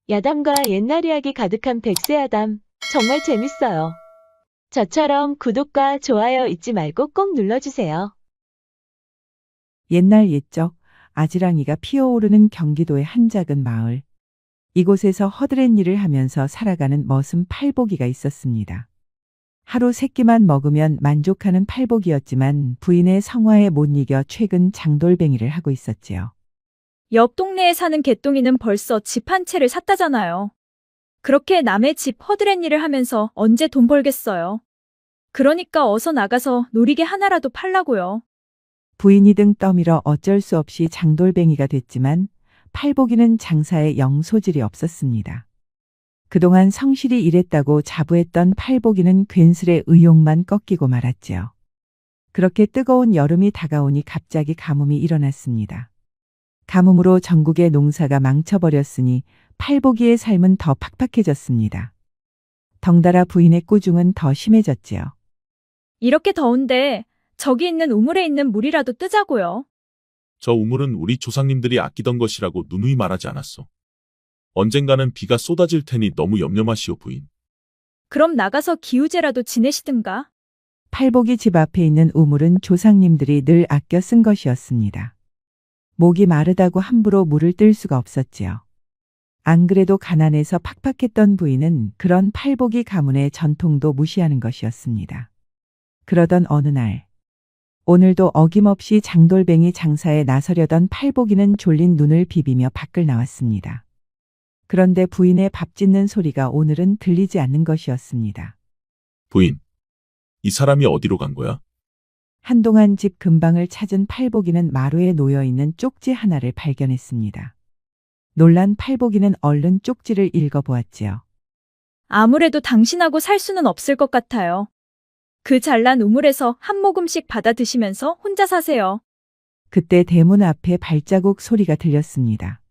야담과 옛날 이야기 가득한 백세야담. 정말 재밌어요. 저처럼 구독과 좋아요 잊지 말고 꼭 눌러주세요. 옛날 옛적 아지랑이가 피어오르는 경기도의 한 작은 마을. 이곳에서 허드렛 일을 하면서 살아가는 머슴 팔복이가 있었습니다. 하루 세 끼만 먹으면 만족하는 팔복이었지만 부인의 성화에 못 이겨 최근 장돌뱅이를 하고 있었지요. 옆 동네에 사는 개똥이는 벌써 집 한 채를 샀다잖아요. 그렇게 남의 집 허드렛 일을 하면서 언제 돈 벌겠어요. 그러니까 어서 나가서 놀이개 하나라도 팔라고요. 부인이 등 떠밀어 어쩔 수 없이 장돌뱅이가 됐지만 팔복이는 장사에 영 소질이 없었습니다. 그동안 성실히 일했다고 자부했던 팔복이는 괜스레 의욕만 꺾이고 말았지요. 그렇게 뜨거운 여름이 다가오니 갑자기 가뭄이 일어났습니다. 가뭄으로 전국의 농사가 망쳐버렸으니 팔복이의 삶은 더 팍팍해졌습니다. 덩달아 부인의 꾸중은 더 심해졌지요. 이렇게 더운데 저기 있는 우물에 있는 물이라도 뜨자고요. 저 우물은 우리 조상님들이 아끼던 것이라고 누누이 말하지 않았소. 언젠가는 비가 쏟아질 테니 너무 염려마시오 부인. 그럼 나가서 기우제라도 지내시든가. 팔복이 집 앞에 있는 우물은 조상님들이 늘 아껴 쓴 것이었습니다. 목이 마르다고 함부로 물을 뜰 수가 없었지요. 안 그래도 가난해서 팍팍했던 부인은 그런 팔복이 가문의 전통도 무시하는 것이었습니다. 그러던 어느 날, 오늘도 어김없이 장돌뱅이 장사에 나서려던 팔복이는 졸린 눈을 비비며 밖을 나왔습니다. 그런데 부인의 밥 짓는 소리가 오늘은 들리지 않는 것이었습니다. 부인, 이 사람이 어디로 간 거야? 한동안 집 근방을 찾은 팔복이는 마루에 놓여있는 쪽지 하나를 발견했습니다. 놀란 팔복이는 얼른 쪽지를 읽어보았지요. 아무래도 당신하고 살 수는 없을 것 같아요. 그 잘난 우물에서 한 모금씩 받아 드시면서 혼자 사세요. 그때 대문 앞에 발자국 소리가 들렸습니다.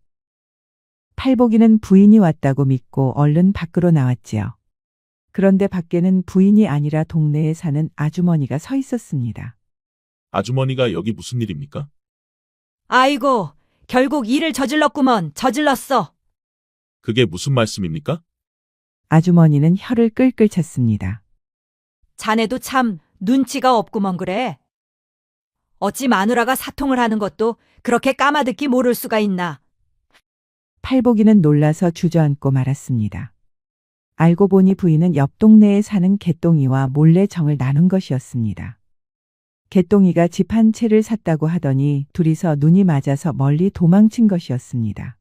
팔복이는 부인이 왔다고 믿고 얼른 밖으로 나왔지요. 그런데 밖에는 부인이 아니라 동네에 사는 아주머니가 서 있었습니다. 아주머니가 여기 무슨 일입니까? 아이고, 결국 일을 저질렀구먼. 저질렀어. 그게 무슨 말씀입니까? 아주머니는 혀를 끌끌 찼습니다. 자네도 참 눈치가 없구먼 그래. 어찌 마누라가 사통을 하는 것도 그렇게 까마득히 모를 수가 있나. 팔복이는 놀라서 주저앉고 말았습니다. 알고 보니 부인은 옆 동네에 사는 개똥이와 몰래 정을 나눈 것이었습니다. 개똥이가 집 한 채를 샀다고 하더니 둘이서 눈이 맞아서 멀리 도망친 것이었습니다.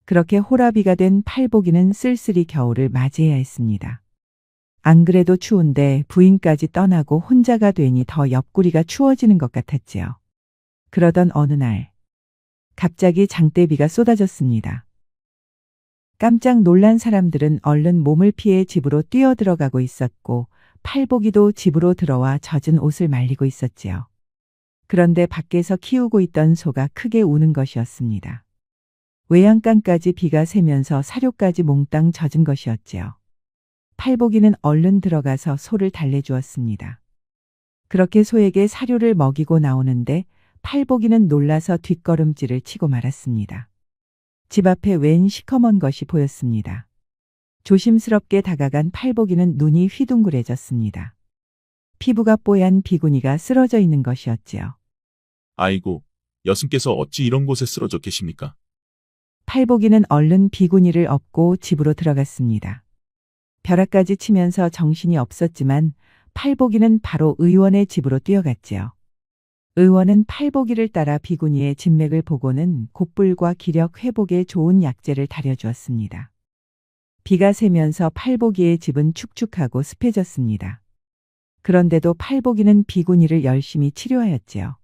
그렇게 호라비가 된 팔복이는 쓸쓸히 겨울을 맞이해야 했습니다. 안 그래도 추운데 부인까지 떠나고 혼자가 되니 더 옆구리가 추워지는 것 같았지요. 그러던 어느 날, 갑자기 장대비가 쏟아졌습니다. 깜짝 놀란 사람들은 얼른 몸을 피해 집으로 뛰어들어가고 있었고 팔복이도 집으로 들어와 젖은 옷을 말리고 있었지요. 그런데 밖에서 키우고 있던 소가 크게 우는 것이었습니다. 외양간까지 비가 새면서 사료까지 몽땅 젖은 것이었지요. 팔복이는 얼른 들어가서 소를 달래주었습니다. 그렇게 소에게 사료를 먹이고 나오는데 팔복이는 놀라서 뒷걸음질을 치고 말았습니다. 집 앞에 웬 시커먼 것이 보였습니다. 조심스럽게 다가간 팔복이는 눈이 휘둥그레졌습니다. 피부가 뽀얀 비구니가 쓰러져 있는 것이었지요. 아이고, 여승께서 어찌 이런 곳에 쓰러져 계십니까? 팔복이는 얼른 비구니를 업고 집으로 들어갔습니다. 벼락까지 치면서 정신이 없었지만 팔복이는 바로 의원의 집으로 뛰어갔지요. 의원은 팔복이를 따라 비구니의 진맥을 보고는 곧불과 기력 회복에 좋은 약재를 다려주었습니다. 비가 새면서 팔복이의 집은 축축하고 습해졌습니다. 그런데도 팔복이는 비구니를 열심히 치료하였지요.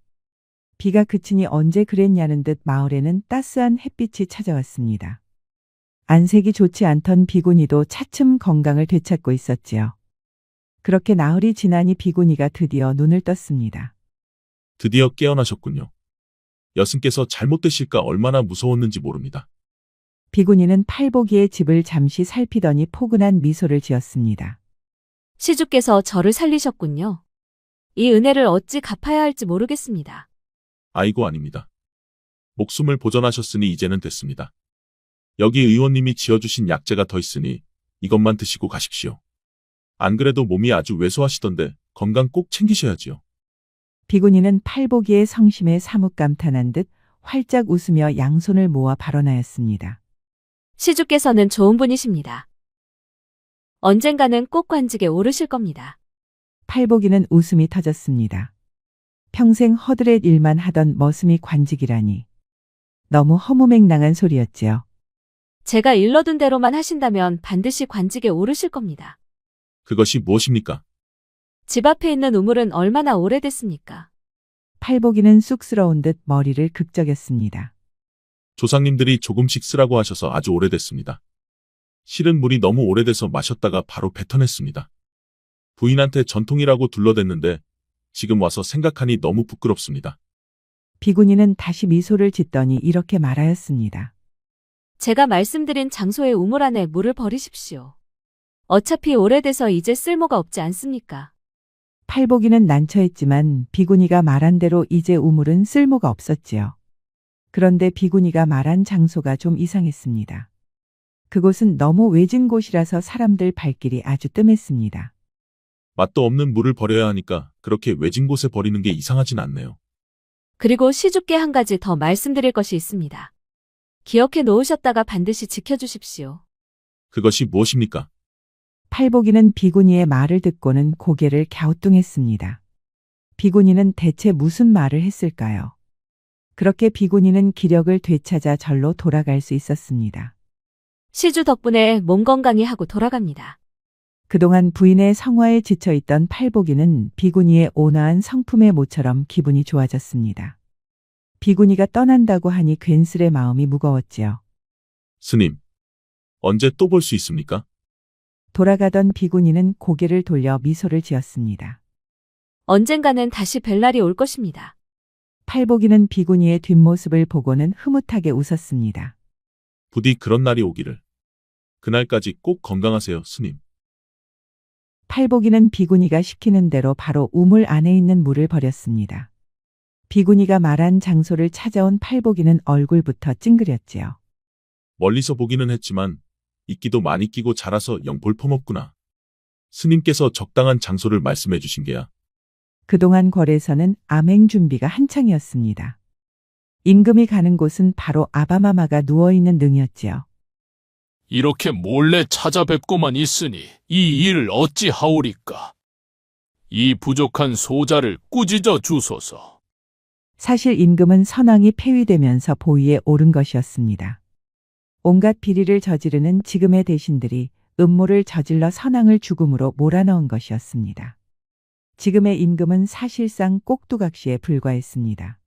비가 그치니 언제 그랬냐는 듯 마을에는 따스한 햇빛이 찾아왔습니다. 안색이 좋지 않던 비구니도 차츰 건강을 되찾고 있었지요. 그렇게 나흘이 지나니 비구니가 드디어 눈을 떴습니다. 드디어 깨어나셨군요. 여승께서 잘못되실까 얼마나 무서웠는지 모릅니다. 비구니는 팔복이의 집을 잠시 살피더니 포근한 미소를 지었습니다. 시주께서 저를 살리셨군요. 이 은혜를 어찌 갚아야 할지 모르겠습니다. 아이고 아닙니다. 목숨을 보전하셨으니 이제는 됐습니다. 여기 의원님이 지어주신 약재가 더 있으니 이것만 드시고 가십시오. 안 그래도 몸이 아주 왜소하시던데 건강 꼭 챙기셔야지요. 비구니는 팔보기의 성심에 사뭇 감탄한 듯 활짝 웃으며 양손을 모아 발언하였습니다. 시주께서는 좋은 분이십니다. 언젠가는 꼭 관직에 오르실 겁니다. 팔보기는 웃음이 터졌습니다. 평생 허드렛 일만 하던 머슴이 관직이라니. 너무 허무맹랑한 소리였지요. 제가 일러둔 대로만 하신다면 반드시 관직에 오르실 겁니다. 그것이 무엇입니까? 집 앞에 있는 우물은 얼마나 오래됐습니까? 팔보기는 쑥스러운 듯 머리를 극적였습니다. 조상님들이 조금씩 쓰라고 하셔서 아주 오래됐습니다. 실은 물이 너무 오래돼서 마셨다가 바로 뱉어냈습니다. 부인한테 전통이라고 둘러댔는데 지금 와서 생각하니 너무 부끄럽습니다. 비구니는 다시 미소를 짓더니 이렇게 말하였습니다. 제가 말씀드린 장소의 우물 안에 물을 버리십시오. 어차피 오래돼서 이제 쓸모가 없지 않습니까? 팔보기는 난처했지만 비구니가 말한 대로 이제 우물은 쓸모가 없었지요. 그런데 비구니가 말한 장소가 좀 이상했습니다. 그곳은 너무 외진 곳이라서 사람들 발길이 아주 뜸했습니다. 맛도 없는 물을 버려야 하니까 그렇게 외진 곳에 버리는 게 이상하진 않네요. 그리고 시주께 한 가지 더 말씀드릴 것이 있습니다. 기억해 놓으셨다가 반드시 지켜주십시오. 그것이 무엇입니까? 팔보기는 비구니의 말을 듣고는 고개를 갸우뚱했습니다. 비구니는 대체 무슨 말을 했을까요? 그렇게 비구니는 기력을 되찾아 절로 돌아갈 수 있었습니다. 시주 덕분에 몸 건강히 하고 돌아갑니다. 그동안 부인의 성화에 지쳐있던 팔보기는 비구니의 온화한 성품의 모처럼 기분이 좋아졌습니다. 비구니가 떠난다고 하니 괜스레 마음이 무거웠지요. 스님, 언제 또 볼 수 있습니까? 돌아가던 비구니는 고개를 돌려 미소를 지었습니다. 언젠가는 다시 뵐 날이 올 것입니다. 팔보기는 비구니의 뒷모습을 보고는 흐뭇하게 웃었습니다. 부디 그런 날이 오기를. 그날까지 꼭 건강하세요, 스님. 팔보기는 비구니가 시키는 대로 바로 우물 안에 있는 물을 버렸습니다. 비구니가 말한 장소를 찾아온 팔보기는 얼굴부터 찡그렸지요. 멀리서 보기는 했지만 이끼도 많이 끼고 자라서 영 볼품없구나. 스님께서 적당한 장소를 말씀해 주신 게야. 그동안 궐에서는 암행 준비가 한창이었습니다. 임금이 가는 곳은 바로 아바마마가 누워있는 능이었지요. 이렇게 몰래 찾아뵙고만 있으니 이 일을 어찌 하오리까? 이 부족한 소자를 꾸짖어 주소서. 사실 임금은 선왕이 폐위되면서 보위에 오른 것이었습니다. 온갖 비리를 저지르는 지금의 대신들이 음모를 저질러 선왕을 죽음으로 몰아넣은 것이었습니다. 지금의 임금은 사실상 꼭두각시에 불과했습니다.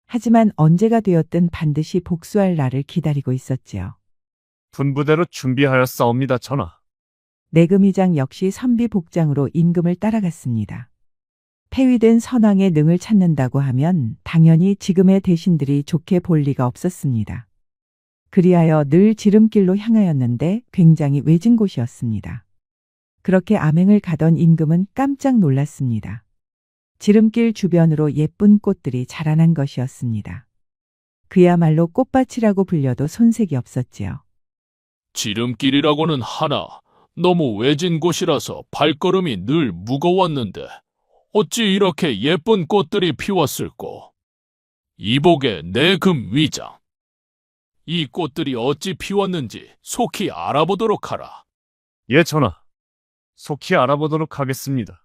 하지만 언제가 되었든 반드시 복수할 날을 기다리고 있었지요. 분부대로 준비하였사옵니다, 전하. 내금의장 역시 선비 복장으로 임금을 따라갔습니다. 폐위된 선왕의 능을 찾는다고 하면 당연히 지금의 대신들이 좋게 볼 리가 없었습니다. 그리하여 늘 지름길로 향하였는데 굉장히 외진 곳이었습니다. 그렇게 암행을 가던 임금은 깜짝 놀랐습니다. 지름길 주변으로 예쁜 꽃들이 자라난 것이었습니다. 그야말로 꽃밭이라고 불려도 손색이 없었지요. 지름길이라고는 하나 너무 외진 곳이라서 발걸음이 늘 무거웠는데 어찌 이렇게 예쁜 꽃들이 피웠을꼬? 이복의 내금 위장. 이 꽃들이 어찌 피웠는지 속히 알아보도록 하라. 예, 전하. 속히 알아보도록 하겠습니다.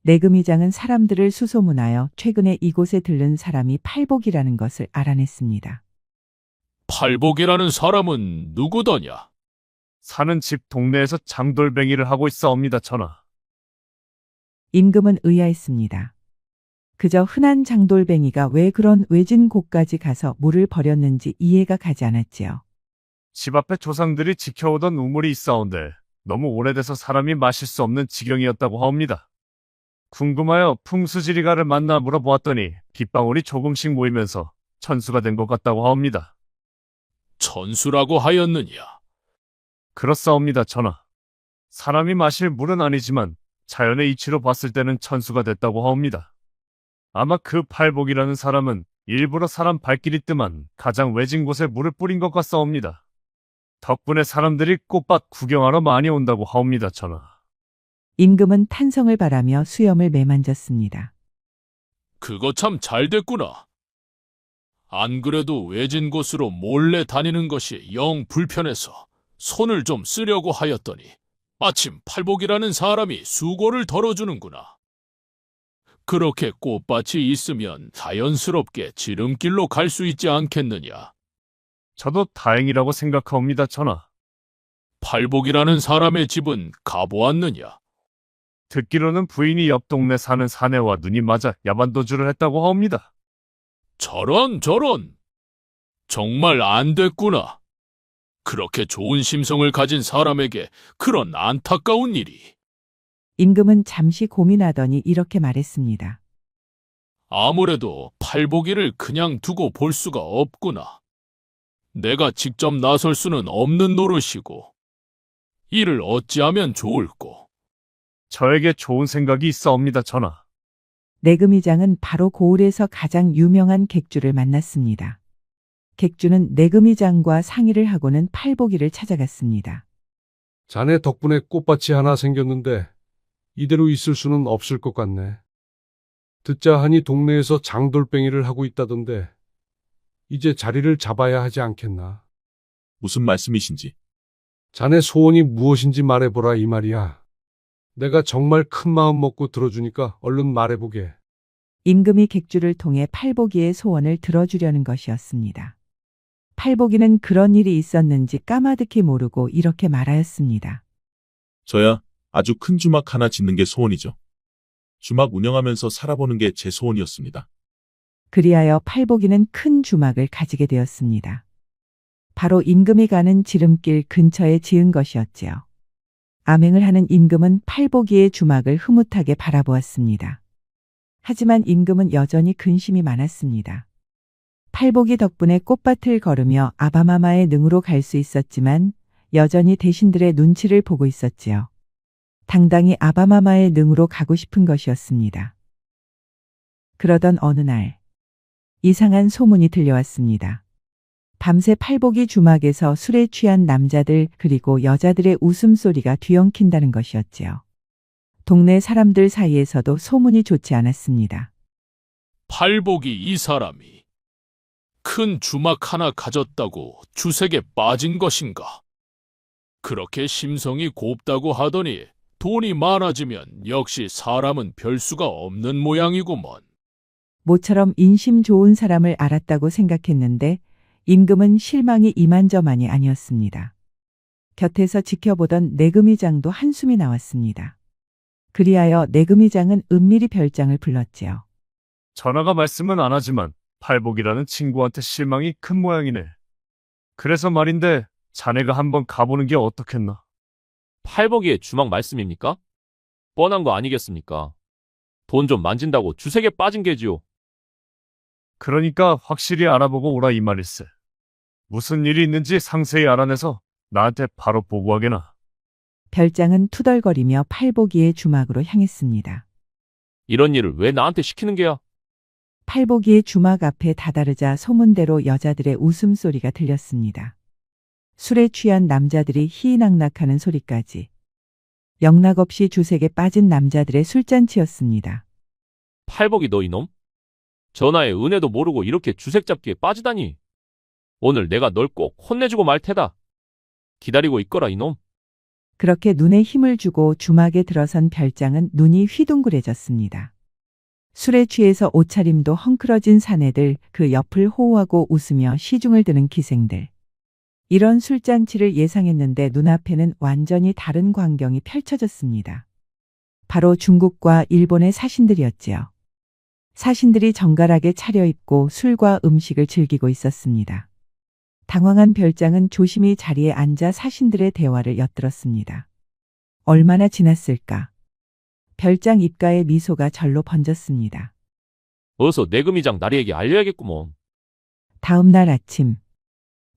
내금의장은 사람들을 수소문하여 최근에 이곳에 들른 사람이 팔복이라는 것을 알아냈습니다. 팔복이라는 사람은 누구더냐? 사는 집 동네에서 장돌뱅이를 하고 있사옵니다, 전하. 임금은 의아했습니다. 그저 흔한 장돌뱅이가 왜 그런 외진 곳까지 가서 물을 버렸는지 이해가 가지 않았지요. 집 앞에 조상들이 지켜오던 우물이 있사온데 너무 오래돼서 사람이 마실 수 없는 지경이었다고 하옵니다. 궁금하여 풍수지리가를 만나 물어보았더니 빗방울이 조금씩 모이면서 천수가 된 것 같다고 하옵니다. 천수라고 하였느냐? 그렇사옵니다, 전하. 사람이 마실 물은 아니지만 자연의 이치로 봤을 때는 천수가 됐다고 하옵니다. 아마 그 팔복이라는 사람은 일부러 사람 발길이 뜸한 가장 외진 곳에 물을 뿌린 것 같사옵니다. 덕분에 사람들이 꽃밭 구경하러 많이 온다고 하옵니다, 전하. 임금은 탄성을 바라며 수염을 매만졌습니다. 그거 참 잘 됐구나. 안 그래도 외진 곳으로 몰래 다니는 것이 영 불편해서 손을 좀 쓰려고 하였더니 마침 팔복이라는 사람이 수고를 덜어주는구나. 그렇게 꽃밭이 있으면 자연스럽게 지름길로 갈 수 있지 않겠느냐. 저도 다행이라고 생각하옵니다, 전하. 팔복이라는 사람의 집은 가보았느냐? 듣기로는 부인이 옆 동네 사는 사내와 눈이 맞아 야반도주를 했다고 하옵니다. 저런. 정말 안 됐구나. 그렇게 좋은 심성을 가진 사람에게 그런 안타까운 일이. 임금은 잠시 고민하더니 이렇게 말했습니다. 아무래도 팔복이를 그냥 두고 볼 수가 없구나. 내가 직접 나설 수는 없는 노릇이고, 이를 어찌하면 좋을꼬. 저에게 좋은 생각이 있어옵니다, 전하. 내금의장은 바로 고을에서 가장 유명한 객주를 만났습니다. 객주는 내금의장과 상의를 하고는 팔복이를 찾아갔습니다. 자네 덕분에 꽃밭이 하나 생겼는데 이대로 있을 수는 없을 것 같네. 듣자 하니 동네에서 장돌뱅이를 하고 있다던데 이제 자리를 잡아야 하지 않겠나. 무슨 말씀이신지. 자네 소원이 무엇인지 말해보라 이 말이야. 내가 정말 큰 마음 먹고 들어주니까 얼른 말해보게. 임금이 객주를 통해 팔복이의 소원을 들어주려는 것이었습니다. 팔복이는 그런 일이 있었는지 까마득히 모르고 이렇게 말하였습니다. 저야 아주 큰 주막 하나 짓는 게 소원이죠. 주막 운영하면서 살아보는 게 제 소원이었습니다. 그리하여 팔복이는 큰 주막을 가지게 되었습니다. 바로 임금이 가는 지름길 근처에 지은 것이었지요. 암행을 하는 임금은 팔복이의 주막을 흐뭇하게 바라보았습니다. 하지만 임금은 여전히 근심이 많았습니다. 팔복이 덕분에 꽃밭을 걸으며 아바마마의 능으로 갈 수 있었지만 여전히 대신들의 눈치를 보고 있었지요. 당당히 아바마마의 능으로 가고 싶은 것이었습니다. 그러던 어느 날 이상한 소문이 들려왔습니다. 밤새 팔복이 주막에서 술에 취한 남자들 그리고 여자들의 웃음소리가 뒤엉킨다는 것이었지요. 동네 사람들 사이에서도 소문이 좋지 않았습니다. 팔복이 이 사람이 큰 주막 하나 가졌다고 주색에 빠진 것인가? 그렇게 심성이 곱다고 하더니 돈이 많아지면 역시 사람은 별 수가 없는 모양이구먼. 모처럼 인심 좋은 사람을 알았다고 생각했는데 임금은 실망이 이만저만이 아니었습니다. 곁에서 지켜보던 내금의장도 한숨이 나왔습니다. 그리하여 내금의장은 은밀히 별장을 불렀지요. 전하가 말씀은 안 하지만 팔복이라는 친구한테 실망이 큰 모양이네. 그래서 말인데 자네가 한번 가보는 게 어떻겠나? 팔복이의 주막 말씀입니까? 뻔한 거 아니겠습니까? 돈 좀 만진다고 주색에 빠진 게지요. 그러니까 확실히 알아보고 오라 이 말일세. 무슨 일이 있는지 상세히 알아내서 나한테 바로 보고하게나. 별장은 투덜거리며 팔복이의 주막으로 향했습니다. 이런 일을 왜 나한테 시키는 게야? 팔복이의 주막 앞에 다다르자 소문대로 여자들의 웃음소리가 들렸습니다. 술에 취한 남자들이 희희낙낙하는 소리까지. 영락없이 주색에 빠진 남자들의 술잔치였습니다. 팔복이 너 이놈? 전하의 은혜도 모르고 이렇게 주색 잡기에 빠지다니. 오늘 내가 널 꼭 혼내주고 말 테다. 기다리고 있거라 이놈. 그렇게 눈에 힘을 주고 주막에 들어선 별장은 눈이 휘둥그레졌습니다. 술에 취해서 옷차림도 헝클어진 사내들, 그 옆을 호호하고 웃으며 시중을 드는 기생들. 이런 술잔치를 예상했는데 눈앞에는 완전히 다른 광경이 펼쳐졌습니다. 바로 중국과 일본의 사신들이었지요. 사신들이 정갈하게 차려입고 술과 음식을 즐기고 있었습니다. 당황한 별장은 조심히 자리에 앉아 사신들의 대화를 엿들었습니다. 얼마나 지났을까? 별장 입가에 미소가 절로 번졌습니다. 어서 내금이장 나리에게 알려야겠구먼. 다음 날 아침,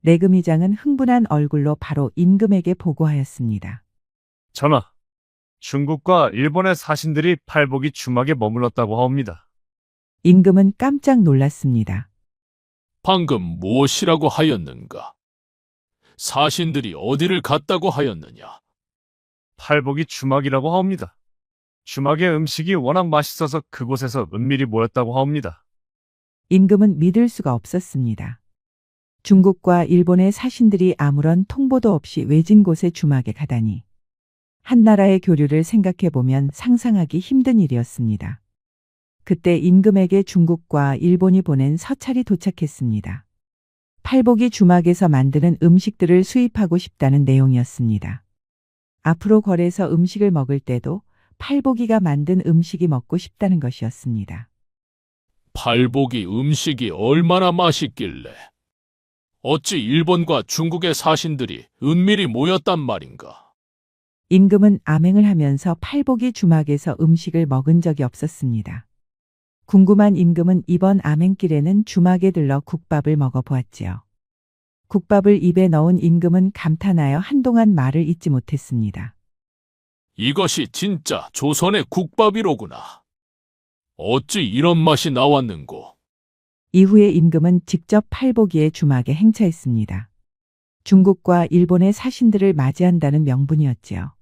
내금의장은 흥분한 얼굴로 바로 임금에게 보고하였습니다. 전하, 중국과 일본의 사신들이 팔복이 주막에 머물렀다고 하옵니다. 임금은 깜짝 놀랐습니다. 방금 무엇이라고 하였는가? 사신들이 어디를 갔다고 하였느냐? 팔복이 주막이라고 하옵니다. 주막의 음식이 워낙 맛있어서 그곳에서 은밀히 모였다고 하옵니다. 임금은 믿을 수가 없었습니다. 중국과 일본의 사신들이 아무런 통보도 없이 외진 곳의 주막에 가다니. 한 나라의 교류를 생각해 보면 상상하기 힘든 일이었습니다. 그때 임금에게 중국과 일본이 보낸 서찰이 도착했습니다. 팔복이 주막에서 만드는 음식들을 수입하고 싶다는 내용이었습니다. 앞으로 거래에서 음식을 먹을 때도 팔복이가 만든 음식이 먹고 싶다는 것이었습니다. 팔복이 음식이 얼마나 맛있길래 어찌 일본과 중국의 사신들이 은밀히 모였단 말인가? 임금은 암행을 하면서 팔복이 주막에서 음식을 먹은 적이 없었습니다. 궁금한 임금은 이번 암행길에는 주막에 들러 국밥을 먹어보았지요. 국밥을 입에 넣은 임금은 감탄하여 한동안 말을 잇지 못했습니다. 이것이 진짜 조선의 국밥이로구나. 어찌 이런 맛이 나왔는고? 이후에 임금은 직접 팔복이의 주막에 행차했습니다. 중국과 일본의 사신들을 맞이한다는 명분이었지요.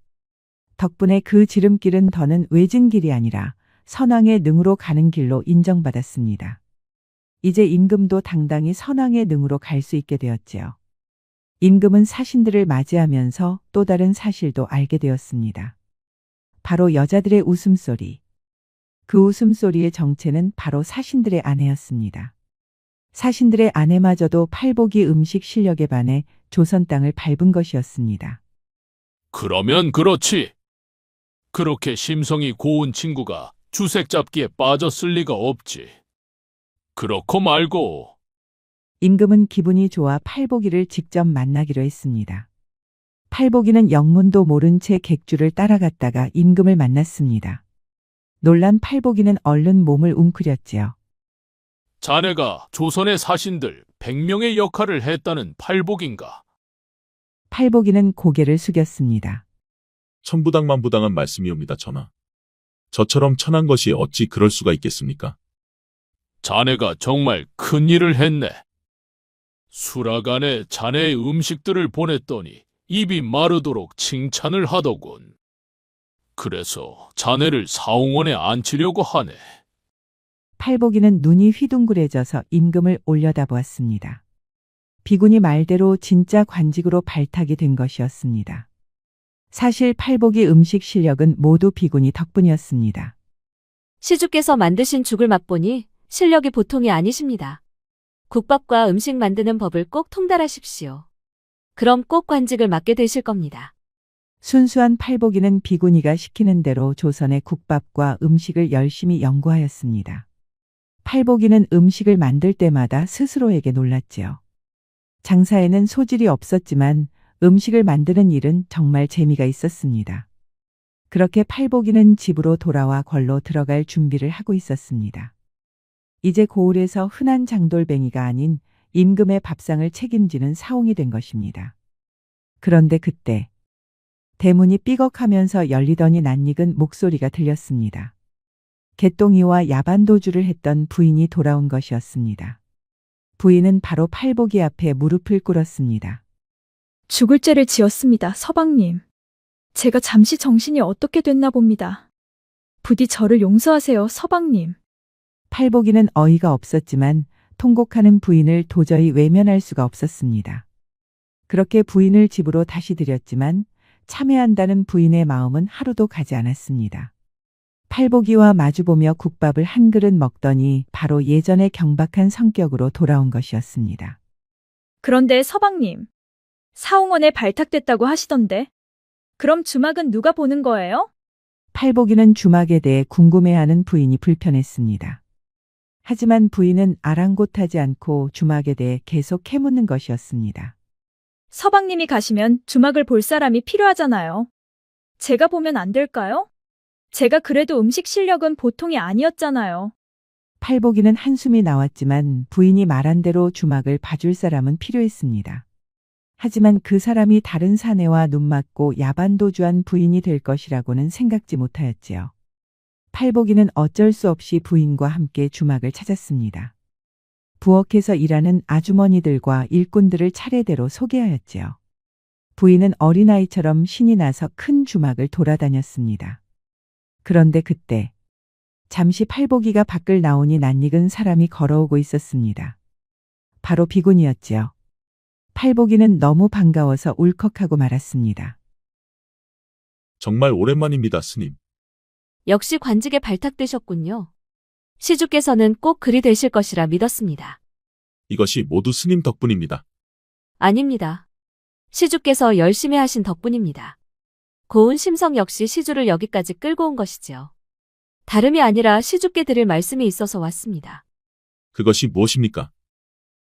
덕분에 그 지름길은 더는 외진 길이 아니라 선왕의 능으로 가는 길로 인정받았습니다. 이제 임금도 당당히 선왕의 능으로 갈 수 있게 되었지요. 임금은 사신들을 맞이하면서 또 다른 사실도 알게 되었습니다. 바로 여자들의 웃음소리. 그 웃음소리의 정체는 바로 사신들의 아내였습니다. 사신들의 아내마저도 팔복이 음식 실력에 반해 조선 땅을 밟은 것이었습니다. 그러면 그렇지. 그렇게 심성이 고운 친구가 주색 잡기에 빠졌을 리가 없지. 그렇고 말고 임금은 기분이 좋아 팔복이를 직접 만나기로 했습니다. 팔복이는 영문도 모른 채 객주를 따라갔다가 임금을 만났습니다. 놀란 팔복이는 얼른 몸을 웅크렸지요. 자네가 조선의 사신들 100명의 역할을 했다는 팔복인가? 팔복이는 고개를 숙였습니다. 천부당만부당한 말씀이옵니다, 전하. 저처럼 천한 것이 어찌 그럴 수가 있겠습니까? 자네가 정말 큰 일을 했네. 수라간에 자네의 음식들을 보냈더니 입이 마르도록 칭찬을 하더군. 그래서 자네를 사홍원에 앉히려고 하네. 팔복이는 눈이 휘둥그레져서 임금을 올려다보았습니다. 비군이 말대로 진짜 관직으로 발탁이 된 것이었습니다. 사실 팔복이 음식 실력은 모두 비군이 덕분이었습니다. 시주께서 만드신 죽을 맛보니 실력이 보통이 아니십니다. 국밥과 음식 만드는 법을 꼭 통달하십시오. 그럼 꼭 관직을 맡게 되실 겁니다. 순수한 팔복이는 비군이가 시키는 대로 조선의 국밥과 음식을 열심히 연구하였습니다. 팔복이는 음식을 만들 때마다 스스로에게 놀랐지요. 장사에는 소질이 없었지만 음식을 만드는 일은 정말 재미가 있었습니다. 그렇게 팔복이는 집으로 돌아와 궐로 들어갈 준비를 하고 있었습니다. 이제 고을에서 흔한 장돌뱅이가 아닌 임금의 밥상을 책임지는 사홍이 된 것입니다. 그런데 그때 대문이 삐걱하면서 열리더니 낯익은 목소리가 들렸습니다. 개똥이와 야반도주를 했던 부인이 돌아온 것이었습니다. 부인은 바로 팔복이 앞에 무릎을 꿇었습니다. 죽을 죄를 지었습니다, 서방님. 제가 잠시 정신이 어떻게 됐나 봅니다. 부디 저를 용서하세요, 서방님. 팔복이는 어이가 없었지만 통곡하는 부인을 도저히 외면할 수가 없었습니다. 그렇게 부인을 집으로 다시 들였지만 참회한다는 부인의 마음은 하루도 가지 않았습니다. 팔복이와 마주보며 국밥을 한 그릇 먹더니 바로 예전의 경박한 성격으로 돌아온 것이었습니다. 그런데 서방님, 사홍원에 발탁됐다고 하시던데. 그럼 주막은 누가 보는 거예요? 팔복이는 주막에 대해 궁금해하는 부인이 불편했습니다. 하지만 부인은 아랑곳하지 않고 주막에 대해 계속 캐묻는 것이었습니다. 서방님이 가시면 주막을 볼 사람이 필요하잖아요. 제가 보면 안 될까요? 제가 그래도 음식 실력은 보통이 아니었잖아요. 팔복이는 한숨이 나왔지만 부인이 말한 대로 주막을 봐줄 사람은 필요했습니다. 하지만 그 사람이 다른 사내와 눈맞고 야반도주한 부인이 될 것이라고는 생각지 못하였지요. 팔복이는 어쩔 수 없이 부인과 함께 주막을 찾았습니다. 부엌에서 일하는 아주머니들과 일꾼들을 차례대로 소개하였지요. 부인은 어린아이처럼 신이 나서 큰 주막을 돌아다녔습니다. 그런데 그때 잠시 팔보기가 밖을 나오니 낯익은 사람이 걸어오고 있었습니다. 바로 비군이었지요. 팔보기는 너무 반가워서 울컥하고 말았습니다. 정말 오랜만입니다, 스님. 역시 관직에 발탁되셨군요. 시주께서는 꼭 그리 되실 것이라 믿었습니다. 이것이 모두 스님 덕분입니다. 아닙니다. 시주께서 열심히 하신 덕분입니다. 고운 심성 역시 시주를 여기까지 끌고 온 것이지요. 다름이 아니라 시주께 드릴 말씀이 있어서 왔습니다. 그것이 무엇입니까?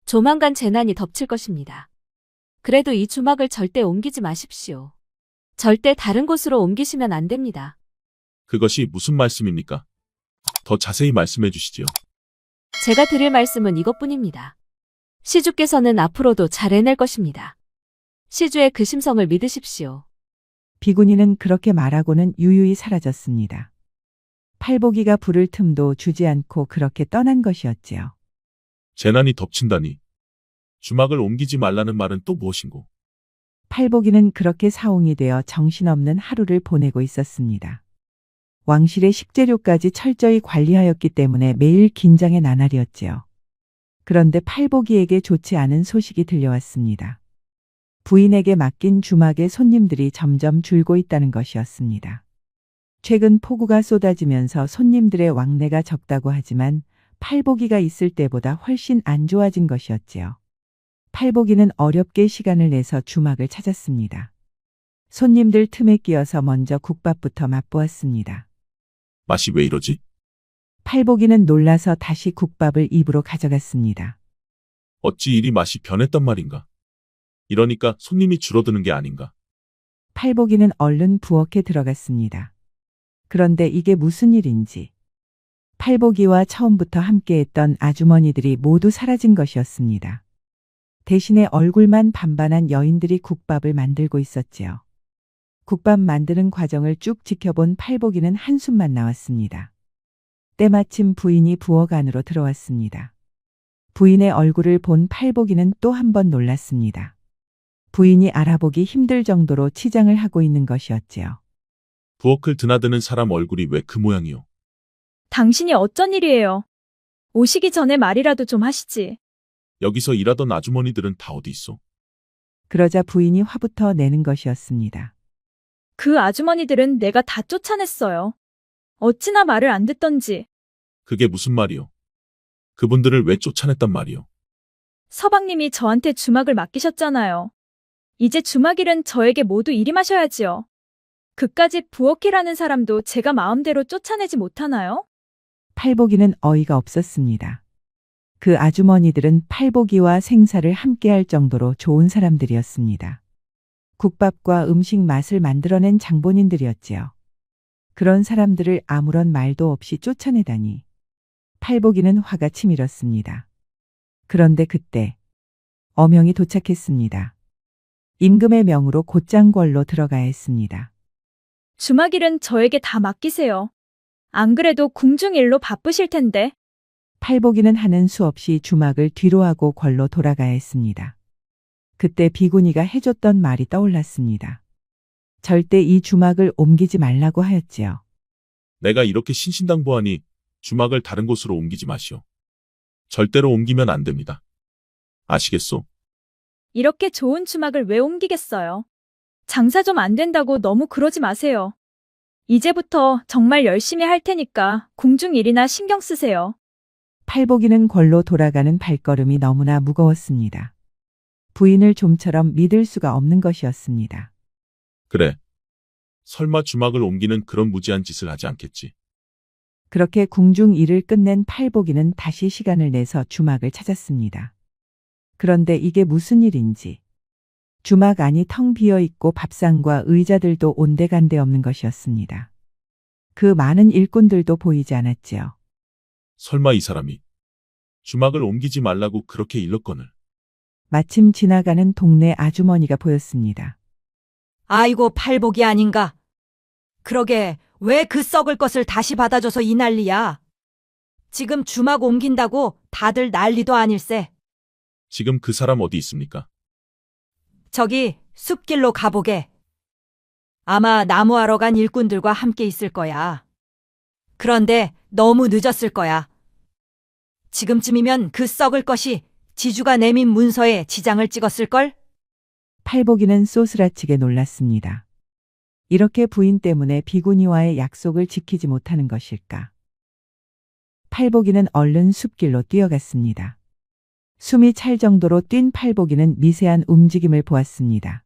조만간 재난이 덮칠 것입니다. 그래도 이 주막을 절대 옮기지 마십시오. 절대 다른 곳으로 옮기시면 안 됩니다. 그것이 무슨 말씀입니까? 더 자세히 말씀해 주시지요. 제가 드릴 말씀은 이것뿐입니다. 시주께서는 앞으로도 잘 해낼 것입니다. 시주의 그 심성을 믿으십시오. 비군이는 그렇게 말하고는 유유히 사라졌습니다. 팔보기가 부를 틈도 주지 않고 그렇게 떠난 것이었지요. 재난이 덮친다니. 주막을 옮기지 말라는 말은 또 무엇인고? 팔보기는 그렇게 사홍이 되어 정신없는 하루를 보내고 있었습니다. 왕실의 식재료까지 철저히 관리하였기 때문에 매일 긴장의 나날이었지요. 그런데 팔보기에게 좋지 않은 소식이 들려왔습니다. 부인에게 맡긴 주막에 손님들이 점점 줄고 있다는 것이었습니다. 최근 폭우가 쏟아지면서 손님들의 왕래가 적다고 하지만 팔보기가 있을 때보다 훨씬 안 좋아진 것이었지요. 팔보기는 어렵게 시간을 내서 주막을 찾았습니다. 손님들 틈에 끼어서 먼저 국밥부터 맛보았습니다. 맛이 왜 이러지? 팔보기는 놀라서 다시 국밥을 입으로 가져갔습니다. 어찌 이리 맛이 변했단 말인가? 이러니까 손님이 줄어드는 게 아닌가? 팔보기는 얼른 부엌에 들어갔습니다. 그런데 이게 무슨 일인지. 팔보기와 처음부터 함께했던 아주머니들이 모두 사라진 것이었습니다. 대신에 얼굴만 반반한 여인들이 국밥을 만들고 있었지요. 국밥 만드는 과정을 쭉 지켜본 팔보기는 한숨만 나왔습니다. 때마침 부인이 부엌 안으로 들어왔습니다. 부인의 얼굴을 본 팔보기는 또 한 번 놀랐습니다. 부인이 알아보기 힘들 정도로 치장을 하고 있는 것이었지요. 부엌을 드나드는 사람 얼굴이 왜 그 모양이요? 당신이 어쩐 일이에요? 오시기 전에 말이라도 좀 하시지. 여기서 일하던 아주머니들은 다 어디 있어? 그러자 부인이 화부터 내는 것이었습니다. 그 아주머니들은 내가 다 쫓아냈어요. 어찌나 말을 안 듣던지. 그게 무슨 말이요? 그분들을 왜 쫓아냈단 말이요? 서방님이 저한테 주막을 맡기셨잖아요. 이제 주막일은 저에게 모두 일임하셔야지요. 그까지 부엌이라는 사람도 제가 마음대로 쫓아내지 못하나요? 팔보기는 어이가 없었습니다. 그 아주머니들은 팔보기와 생사를 함께할 정도로 좋은 사람들이었습니다. 국밥과 음식 맛을 만들어낸 장본인들이었지요. 그런 사람들을 아무런 말도 없이 쫓아내다니. 팔보기는 화가 치밀었습니다. 그런데 그때 어명이 도착했습니다. 임금의 명으로 곧장궐로 들어가야 했습니다. 주막일은 저에게 다 맡기세요. 안 그래도 궁중일로 바쁘실 텐데. 팔보기는 하는 수 없이 주막을 뒤로 하고 궐로 돌아가야 했습니다. 그때 비구니가 해줬던 말이 떠올랐습니다. 절대 이 주막을 옮기지 말라고 하였지요. 내가 이렇게 신신당부하니 주막을 다른 곳으로 옮기지 마시오. 절대로 옮기면 안 됩니다. 아시겠소? 이렇게 좋은 주막을 왜 옮기겠어요? 장사 좀 안 된다고 너무 그러지 마세요. 이제부터 정말 열심히 할 테니까 궁중일이나 신경 쓰세요. 팔보기는 궐로 돌아가는 발걸음이 너무나 무거웠습니다. 부인을 좀처럼 믿을 수가 없는 것이었습니다. 그래. 설마 주막을 옮기는 그런 무지한 짓을 하지 않겠지. 그렇게 궁중 일을 끝낸 팔보기는 다시 시간을 내서 주막을 찾았습니다. 그런데 이게 무슨 일인지. 주막 안이 텅 비어 있고 밥상과 의자들도 온데간데 없는 것이었습니다. 그 많은 일꾼들도 보이지 않았지요. 설마 이 사람이 주막을 옮기지 말라고 그렇게 일렀거늘. 마침 지나가는 동네 아주머니가 보였습니다. 아이고 팔복이 아닌가. 그러게 왜 그 썩을 것을 다시 받아줘서 이 난리야. 지금 주막 옮긴다고 다들 난리도 아닐세. 지금 그 사람 어디 있습니까? 저기 숲길로 가보게. 아마 나무하러 간 일꾼들과 함께 있을 거야. 그런데 너무 늦었을 거야. 지금쯤이면 그 썩을 것이 지주가 내민 문서에 지장을 찍었을걸? 팔복이는 쏘스라치게 놀랐습니다. 이렇게 부인 때문에 비구니와의 약속을 지키지 못하는 것일까? 팔복이는 얼른 숲길로 뛰어갔습니다. 숨이 찰 정도로 뛴 팔복이는 미세한 움직임을 보았습니다.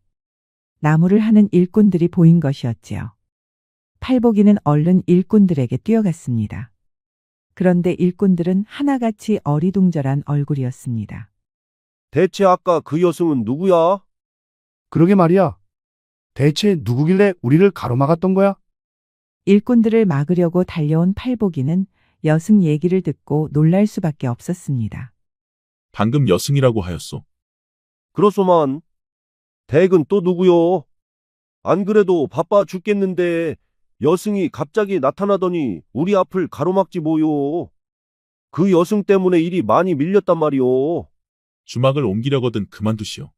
나무를 하는 일꾼들이 보인 것이었지요. 팔복이는 얼른 일꾼들에게 뛰어갔습니다. 그런데 일꾼들은 하나같이 어리둥절한 얼굴이었습니다. 대체 아까 그 여성은 누구야? 그러게 말이야. 대체 누구길래 우리를 가로막았던 거야? 일꾼들을 막으려고 달려온 팔복이는 여승 얘기를 듣고 놀랄 수밖에 없었습니다. 방금 여승이라고 하였소. 그렇소만. 댁은 또 누구요? 안 그래도 바빠 죽겠는데 여승이 갑자기 나타나더니 우리 앞을 가로막지 뭐요. 그 여승 때문에 일이 많이 밀렸단 말이오. 주막을 옮기려거든 그만두시오.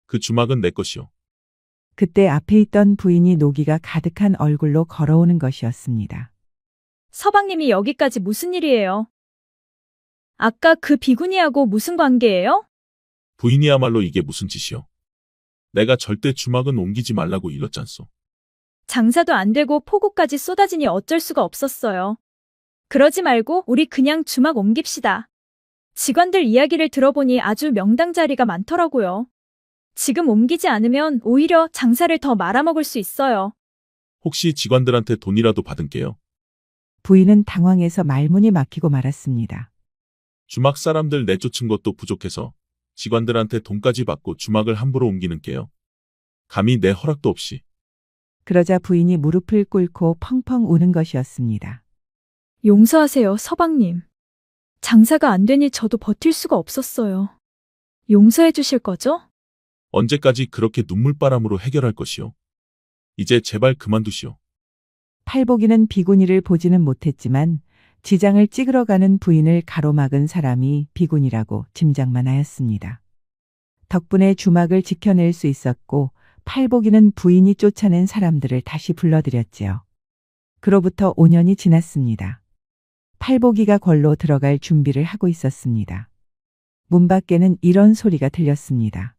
그 주막은 내 것이오. 그때 앞에 있던 부인이 노기가 가득한 얼굴로 걸어오는 것이었습니다. 서방님이 여기까지 무슨 일이에요? 아까 그 비구니하고 무슨 관계예요? 부인이야말로 이게 무슨 짓이오. 내가 절대 주막은 옮기지 말라고 일렀잖소. 장사도 안 되고 폭우까지 쏟아지니 어쩔 수가 없었어요. 그러지 말고 우리 그냥 주막 옮깁시다. 직원들 이야기를 들어보니 아주 명당 자리가 많더라고요. 지금 옮기지 않으면 오히려 장사를 더 말아먹을 수 있어요. 혹시 직원들한테 돈이라도 받은게요. 부인은 당황해서 말문이 막히고 말았습니다. 주막 사람들 내쫓은 것도 부족해서 직원들한테 돈까지 받고 주막을 함부로 옮기는 게요. 감히 내 허락도 없이. 그러자 부인이 무릎을 꿇고 펑펑 우는 것이었습니다. 용서하세요, 서방님. 장사가 안 되니 저도 버틸 수가 없었어요. 용서해 주실 거죠? 언제까지 그렇게 눈물바람으로 해결할 것이오. 이제 제발 그만두시오. 팔복이는 비구니를 보지는 못했지만 지장을 찍으러 가는 부인을 가로막은 사람이 비구니라고 짐작만 하였습니다. 덕분에 주막을 지켜낼 수 있었고 팔복이는 부인이 쫓아낸 사람들을 다시 불러들였지요. 그로부터 5년이 지났습니다. 팔복이가 궐로 들어갈 준비를 하고 있었습니다. 문 밖에는 이런 소리가 들렸습니다.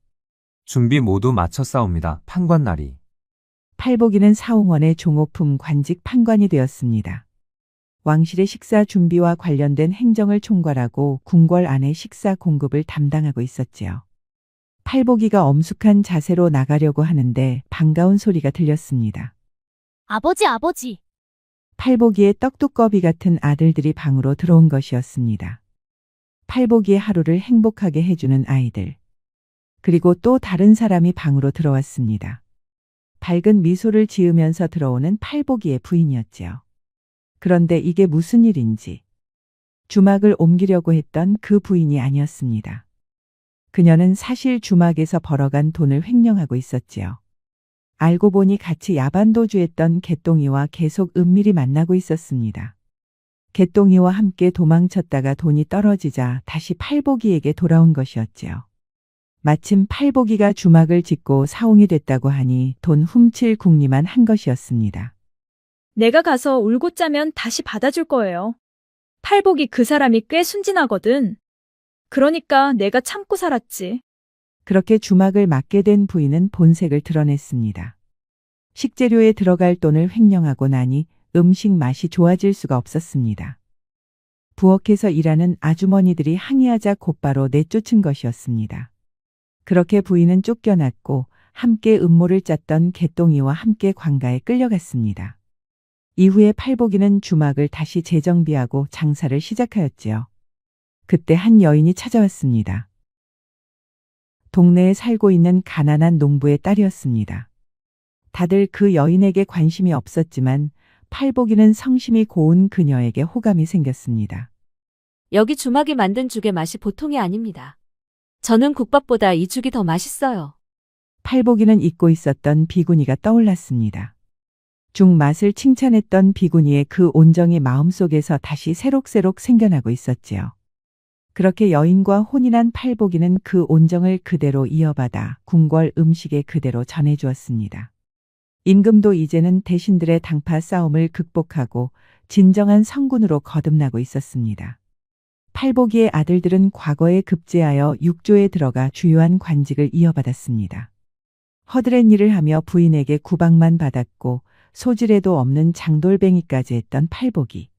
준비 모두 마쳤사옵니다. 판관날이. 팔복이는 사홍원의 종호품 관직 판관이 되었습니다. 왕실의 식사 준비와 관련된 행정을 총괄하고 궁궐 안의 식사 공급을 담당하고 있었지요. 팔복이가 엄숙한 자세로 나가려고 하는데 반가운 소리가 들렸습니다. 아버지, 아버지. 팔복이의 떡두꺼비 같은 아들들이 방으로 들어온 것이었습니다. 팔복이의 하루를 행복하게 해주는 아이들. 그리고 또 다른 사람이 방으로 들어왔습니다. 밝은 미소를 지으면서 들어오는 팔복이의 부인이었지요. 그런데 이게 무슨 일인지 주막을 옮기려고 했던 그 부인이 아니었습니다. 그녀는 사실 주막에서 벌어간 돈을 횡령하고 있었지요. 알고 보니 같이 야반도주했던 개똥이와 계속 은밀히 만나고 있었습니다. 개똥이와 함께 도망쳤다가 돈이 떨어지자 다시 팔복이에게 돌아온 것이었지요. 마침 팔복이가 주막을 짓고 사홍이 됐다고 하니 돈 훔칠 궁리만 한 것이었습니다. 내가 가서 울고 짜면 다시 받아줄 거예요. 팔복이 그 사람이 꽤 순진하거든. 그러니까 내가 참고 살았지. 그렇게 주막을 맡게 된 부인은 본색을 드러냈습니다. 식재료에 들어갈 돈을 횡령하고 나니 음식 맛이 좋아질 수가 없었습니다. 부엌에서 일하는 아주머니들이 항의하자 곧바로 내쫓은 것이었습니다. 그렇게 부인은 쫓겨났고 함께 음모를 짰던 개똥이와 함께 관가에 끌려갔습니다. 이후에 팔복이는 주막을 다시 재정비하고 장사를 시작하였지요. 그때 한 여인이 찾아왔습니다. 동네에 살고 있는 가난한 농부의 딸이었습니다. 다들 그 여인에게 관심이 없었지만 팔복이는 성심이 고운 그녀에게 호감이 생겼습니다. 여기 주막이 만든 죽의 맛이 보통이 아닙니다. 저는 국밥보다 이 죽이 더 맛있어요. 팔복이는 잊고 있었던 비구니가 떠올랐습니다. 죽 맛을 칭찬했던 비구니의 그 온정이 마음속에서 다시 새록새록 생겨나고 있었지요. 그렇게 여인과 혼인한 팔복이는 그 온정을 그대로 이어받아 궁궐 음식에 그대로 전해주었습니다. 임금도 이제는 대신들의 당파 싸움을 극복하고 진정한 성군으로 거듭나고 있었습니다. 팔복이의 아들들은 과거에 급제하여 육조에 들어가 주요한 관직을 이어받았습니다. 허드렛 일을 하며 부인에게 구박만 받았고 소질에도 없는 장돌뱅이까지 했던 팔복이.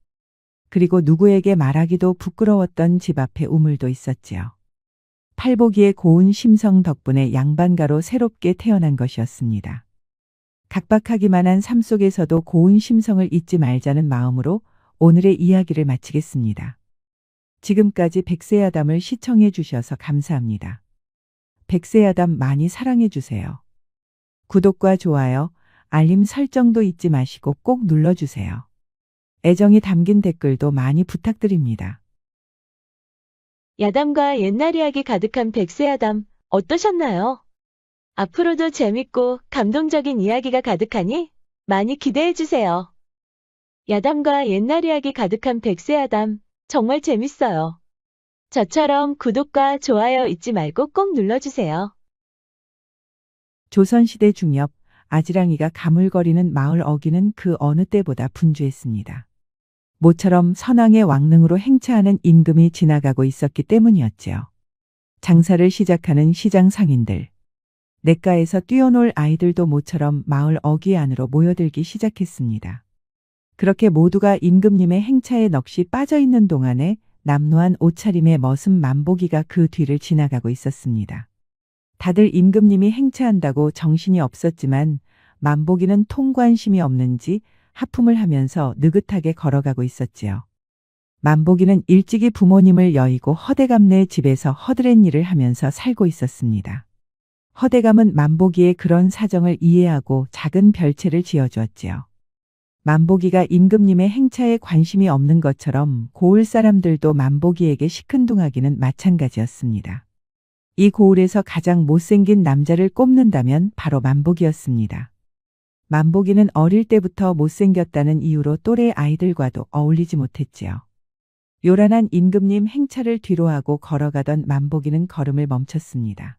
그리고 누구에게 말하기도 부끄러웠던 집 앞에 우물도 있었지요. 팔복이의 고운 심성 덕분에 양반가로 새롭게 태어난 것이었습니다. 각박하기만 한 삶 속에서도 고운 심성을 잊지 말자는 마음으로 오늘의 이야기를 마치겠습니다. 지금까지 백세야담을 시청해 주셔서 감사합니다. 백세야담 많이 사랑해 주세요. 구독과 좋아요, 알림 설정도 잊지 마시고 꼭 눌러주세요. 애정이 담긴 댓글도 많이 부탁드립니다. 야담과 옛날 이야기 가득한 백세야담 어떠셨나요? 앞으로도 재밌고 감동적인 이야기가 가득하니 많이 기대해주세요. 야담과 옛날 이야기 가득한 백세야담 정말 재밌어요. 저처럼 구독과 좋아요 잊지 말고 꼭 눌러주세요. 조선시대 중엽, 아지랑이가 가물거리는 마을 어귀는 그 어느 때보다 분주했습니다. 모처럼 선왕의 왕릉으로 행차하는 임금이 지나가고 있었기 때문이었지요. 장사를 시작하는 시장 상인들, 냇가에서 뛰어놀 아이들도 모처럼 마을 어귀 안으로 모여들기 시작했습니다. 그렇게 모두가 임금님의 행차에 넋이 빠져있는 동안에 남루한 옷차림의 머슴 만보기가 그 뒤를 지나가고 있었습니다. 다들 임금님이 행차한다고 정신이 없었지만 만보기는 통관심이 없는지 하품을 하면서 느긋하게 걸어가고 있었지요. 만보기는 일찍이 부모님을 여의고 허대감네 집에서 허드렛 일을 하면서 살고 있었습니다. 허대감은 만보기의 그런 사정을 이해하고 작은 별채를 지어주었지요. 만보기가 임금님의 행차에 관심이 없는 것처럼 고을 사람들도 만보기에게 시큰둥하기는 마찬가지였습니다. 이 고을에서 가장 못생긴 남자를 꼽는다면 바로 만보기였습니다. 만보기는 어릴 때부터 못생겼다는 이유로 또래 아이들과도 어울리지 못했지요. 요란한 임금님 행차를 뒤로하고 걸어가던 만보기는 걸음을 멈췄습니다.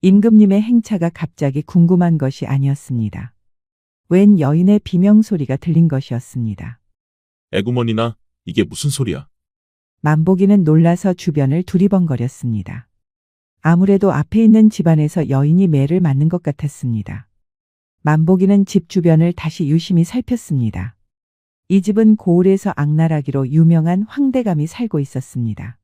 임금님의 행차가 갑자기 궁금한 것이 아니었습니다. 웬 여인의 비명소리가 들린 것이었습니다. 애구머니나, 이게 무슨 소리야? 만보기는 놀라서 주변을 두리번거렸습니다. 아무래도 앞에 있는 집안에서 여인이 매를 맞는 것 같았습니다. 만보기는 집 주변을 다시 유심히 살폈습니다. 이 집은 고을에서 악랄하기로 유명한 황대감이 살고 있었습니다.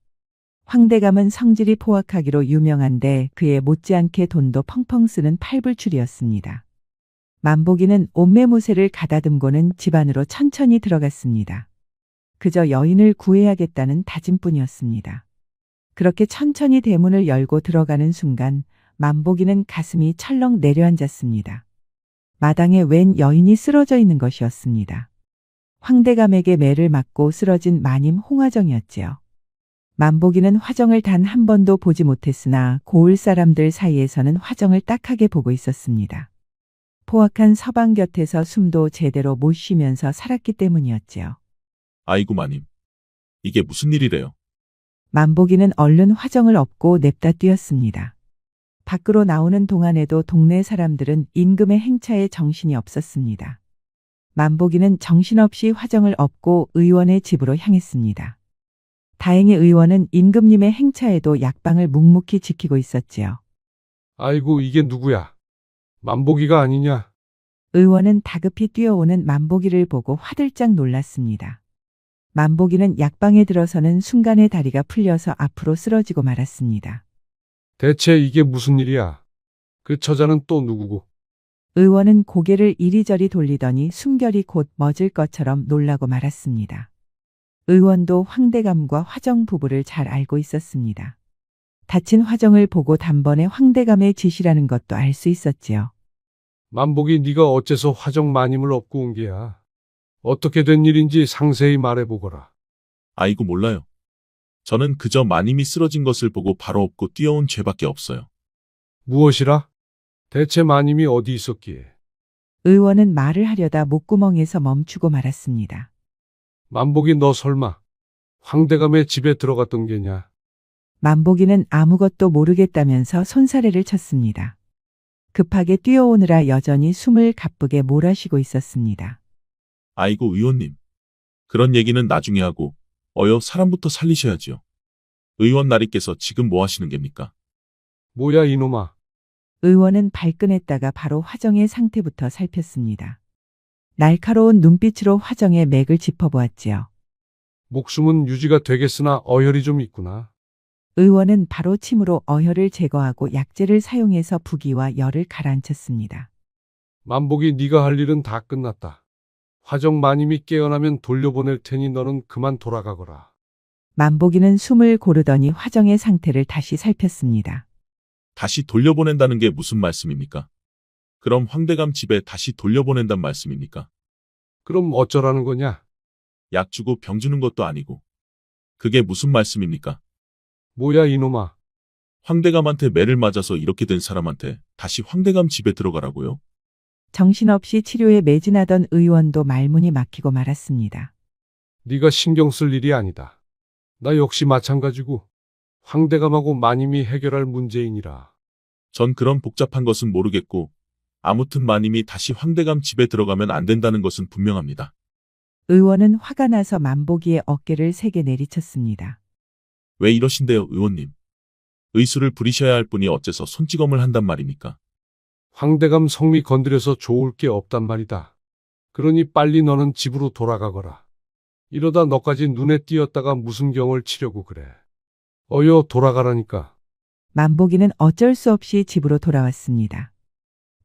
황대감은 성질이 포악하기로 유명한데 그에 못지않게 돈도 펑펑 쓰는 팔불출이었습니다. 만보기는 옷매무새를 가다듬고는 집 안으로 천천히 들어갔습니다. 그저 여인을 구해야겠다는 다짐뿐이었습니다. 그렇게 천천히 대문을 열고 들어가는 순간 만보기는 가슴이 철렁 내려앉았습니다. 마당에 웬 여인이 쓰러져 있는 것이었습니다. 황대감에게 매를 맞고 쓰러진 마님 홍화정이었지요. 만보기는 화정을 단 한 번도 보지 못했으나 고을 사람들 사이에서는 화정을 딱하게 보고 있었습니다. 포악한 서방 곁에서 숨도 제대로 못 쉬면서 살았기 때문이었지요. 아이고 마님. 이게 무슨 일이래요? 만보기는 얼른 화정을 업고 냅다 뛰었습니다. 밖으로 나오는 동안에도 동네 사람들은 임금의 행차에 정신이 없었습니다. 만보기는 정신없이 화정을 업고 의원의 집으로 향했습니다. 다행히 의원은 임금님의 행차에도 약방을 묵묵히 지키고 있었지요. 아이고, 이게 누구야? 만보기가 아니냐? 의원은 다급히 뛰어오는 만보기를 보고 화들짝 놀랐습니다. 만보기는 약방에 들어서는 순간에 다리가 풀려서 앞으로 쓰러지고 말았습니다. 대체 이게 무슨 일이야? 그 처자는 또 누구고? 의원은 고개를 이리저리 돌리더니 숨결이 곧 멎을 것처럼 놀라고 말았습니다. 의원도 황대감과 화정 부부를 잘 알고 있었습니다. 다친 화정을 보고 단번에 황대감의 짓이라는 것도 알 수 있었지요. 만보기 네가 어째서 화정 마님을 업고 온 게야? 어떻게 된 일인지 상세히 말해보거라. 아이고 몰라요. 저는 그저 마님이 쓰러진 것을 보고 바로 업고 뛰어온 죄밖에 없어요. 무엇이라? 대체 마님이 어디 있었기에? 의원은 말을 하려다 목구멍에서 멈추고 말았습니다. 만보기 너 설마 황대감의 집에 들어갔던 게냐? 만복이는 아무것도 모르겠다면서 손사래를 쳤습니다. 급하게 뛰어오느라 여전히 숨을 가쁘게 몰아쉬고 있었습니다. 아이고, 의원님. 그런 얘기는 나중에 하고, 사람부터 살리셔야지요. 의원 나리께서 지금 뭐 하시는 겁니까? 뭐야 이놈아. 의원은 발끈했다가 바로 화정의 상태부터 살폈습니다. 날카로운 눈빛으로 화정의 맥을 짚어보았지요. 목숨은 유지가 되겠으나 어혈이 좀 있구나. 의원은 바로 침으로 어혈을 제거하고 약재를 사용해서 부기와 열을 가라앉혔습니다. 만복이 네가 할 일은 다 끝났다. 화정 마님이 깨어나면 돌려보낼 테니 너는 그만 돌아가거라. 만복이는 숨을 고르더니 화정의 상태를 다시 살폈습니다. 다시 돌려보낸다는 게 무슨 말씀입니까? 그럼 황대감 집에 다시 돌려보낸단 말씀입니까? 그럼 어쩌라는 거냐? 약 주고 병 주는 것도 아니고. 그게 무슨 말씀입니까? 뭐야 이놈아. 황대감한테 매를 맞아서 이렇게 된 사람한테 다시 황대감 집에 들어가라고요? 정신없이 치료에 매진하던 의원도 말문이 막히고 말았습니다. 네가 신경 쓸 일이 아니다. 나 역시 마찬가지고 황대감하고 마님이 해결할 문제이니라. 전 그런 복잡한 것은 모르겠고 아무튼 마님이 다시 황대감 집에 들어가면 안 된다는 것은 분명합니다. 의원은 화가 나서 만복이의 어깨를 세게 내리쳤습니다. 왜 이러신데요, 의원님? 의술을 부리셔야 할 분이 어째서 손찌검을 한단 말입니까? 황대감 성미 건드려서 좋을 게 없단 말이다. 그러니 빨리 너는 집으로 돌아가거라. 이러다 너까지 눈에 띄었다가 무슨 경을 치려고 그래. 돌아가라니까. 만복이는 어쩔 수 없이 집으로 돌아왔습니다.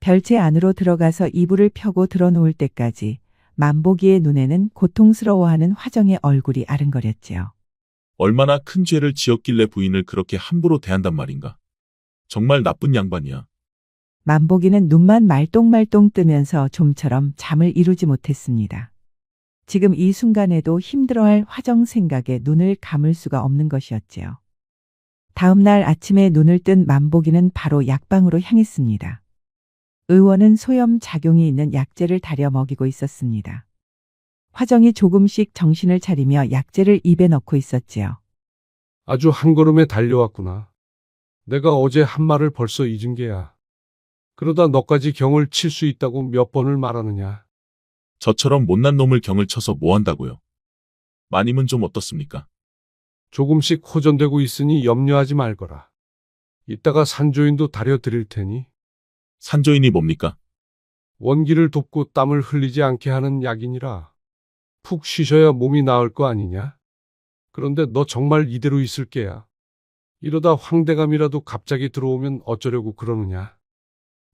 별채 안으로 들어가서 이불을 펴고 들어놓을 때까지 만복이의 눈에는 고통스러워하는 화정의 얼굴이 아른거렸지요. 얼마나 큰 죄를 지었길래 부인을 그렇게 함부로 대한단 말인가? 정말 나쁜 양반이야. 만복이는 눈만 말똥말똥 뜨면서 좀처럼 잠을 이루지 못했습니다. 지금 이 순간에도 힘들어할 화정 생각에 눈을 감을 수가 없는 것이었지요. 다음 날 아침에 눈을 뜬 만복이는 바로 약방으로 향했습니다. 의원은 소염 작용이 있는 약재를 다려 먹이고 있었습니다. 화정이 조금씩 정신을 차리며 약재를 입에 넣고 있었지요. 아주 한 걸음에 달려왔구나. 내가 어제 한 말을 벌써 잊은 게야. 그러다 너까지 경을 칠 수 있다고 몇 번을 말하느냐. 저처럼 못난 놈을 경을 쳐서 뭐 한다고요? 마님은 좀 어떻습니까? 조금씩 호전되고 있으니 염려하지 말거라. 이따가 산조인도 다려드릴 테니 산조인이 뭡니까? 원기를 돕고 땀을 흘리지 않게 하는 약이니라. 푹 쉬셔야 몸이 나을 거 아니냐? 그런데 너 정말 이대로 있을 게야. 이러다 황대감이라도 갑자기 들어오면 어쩌려고 그러느냐?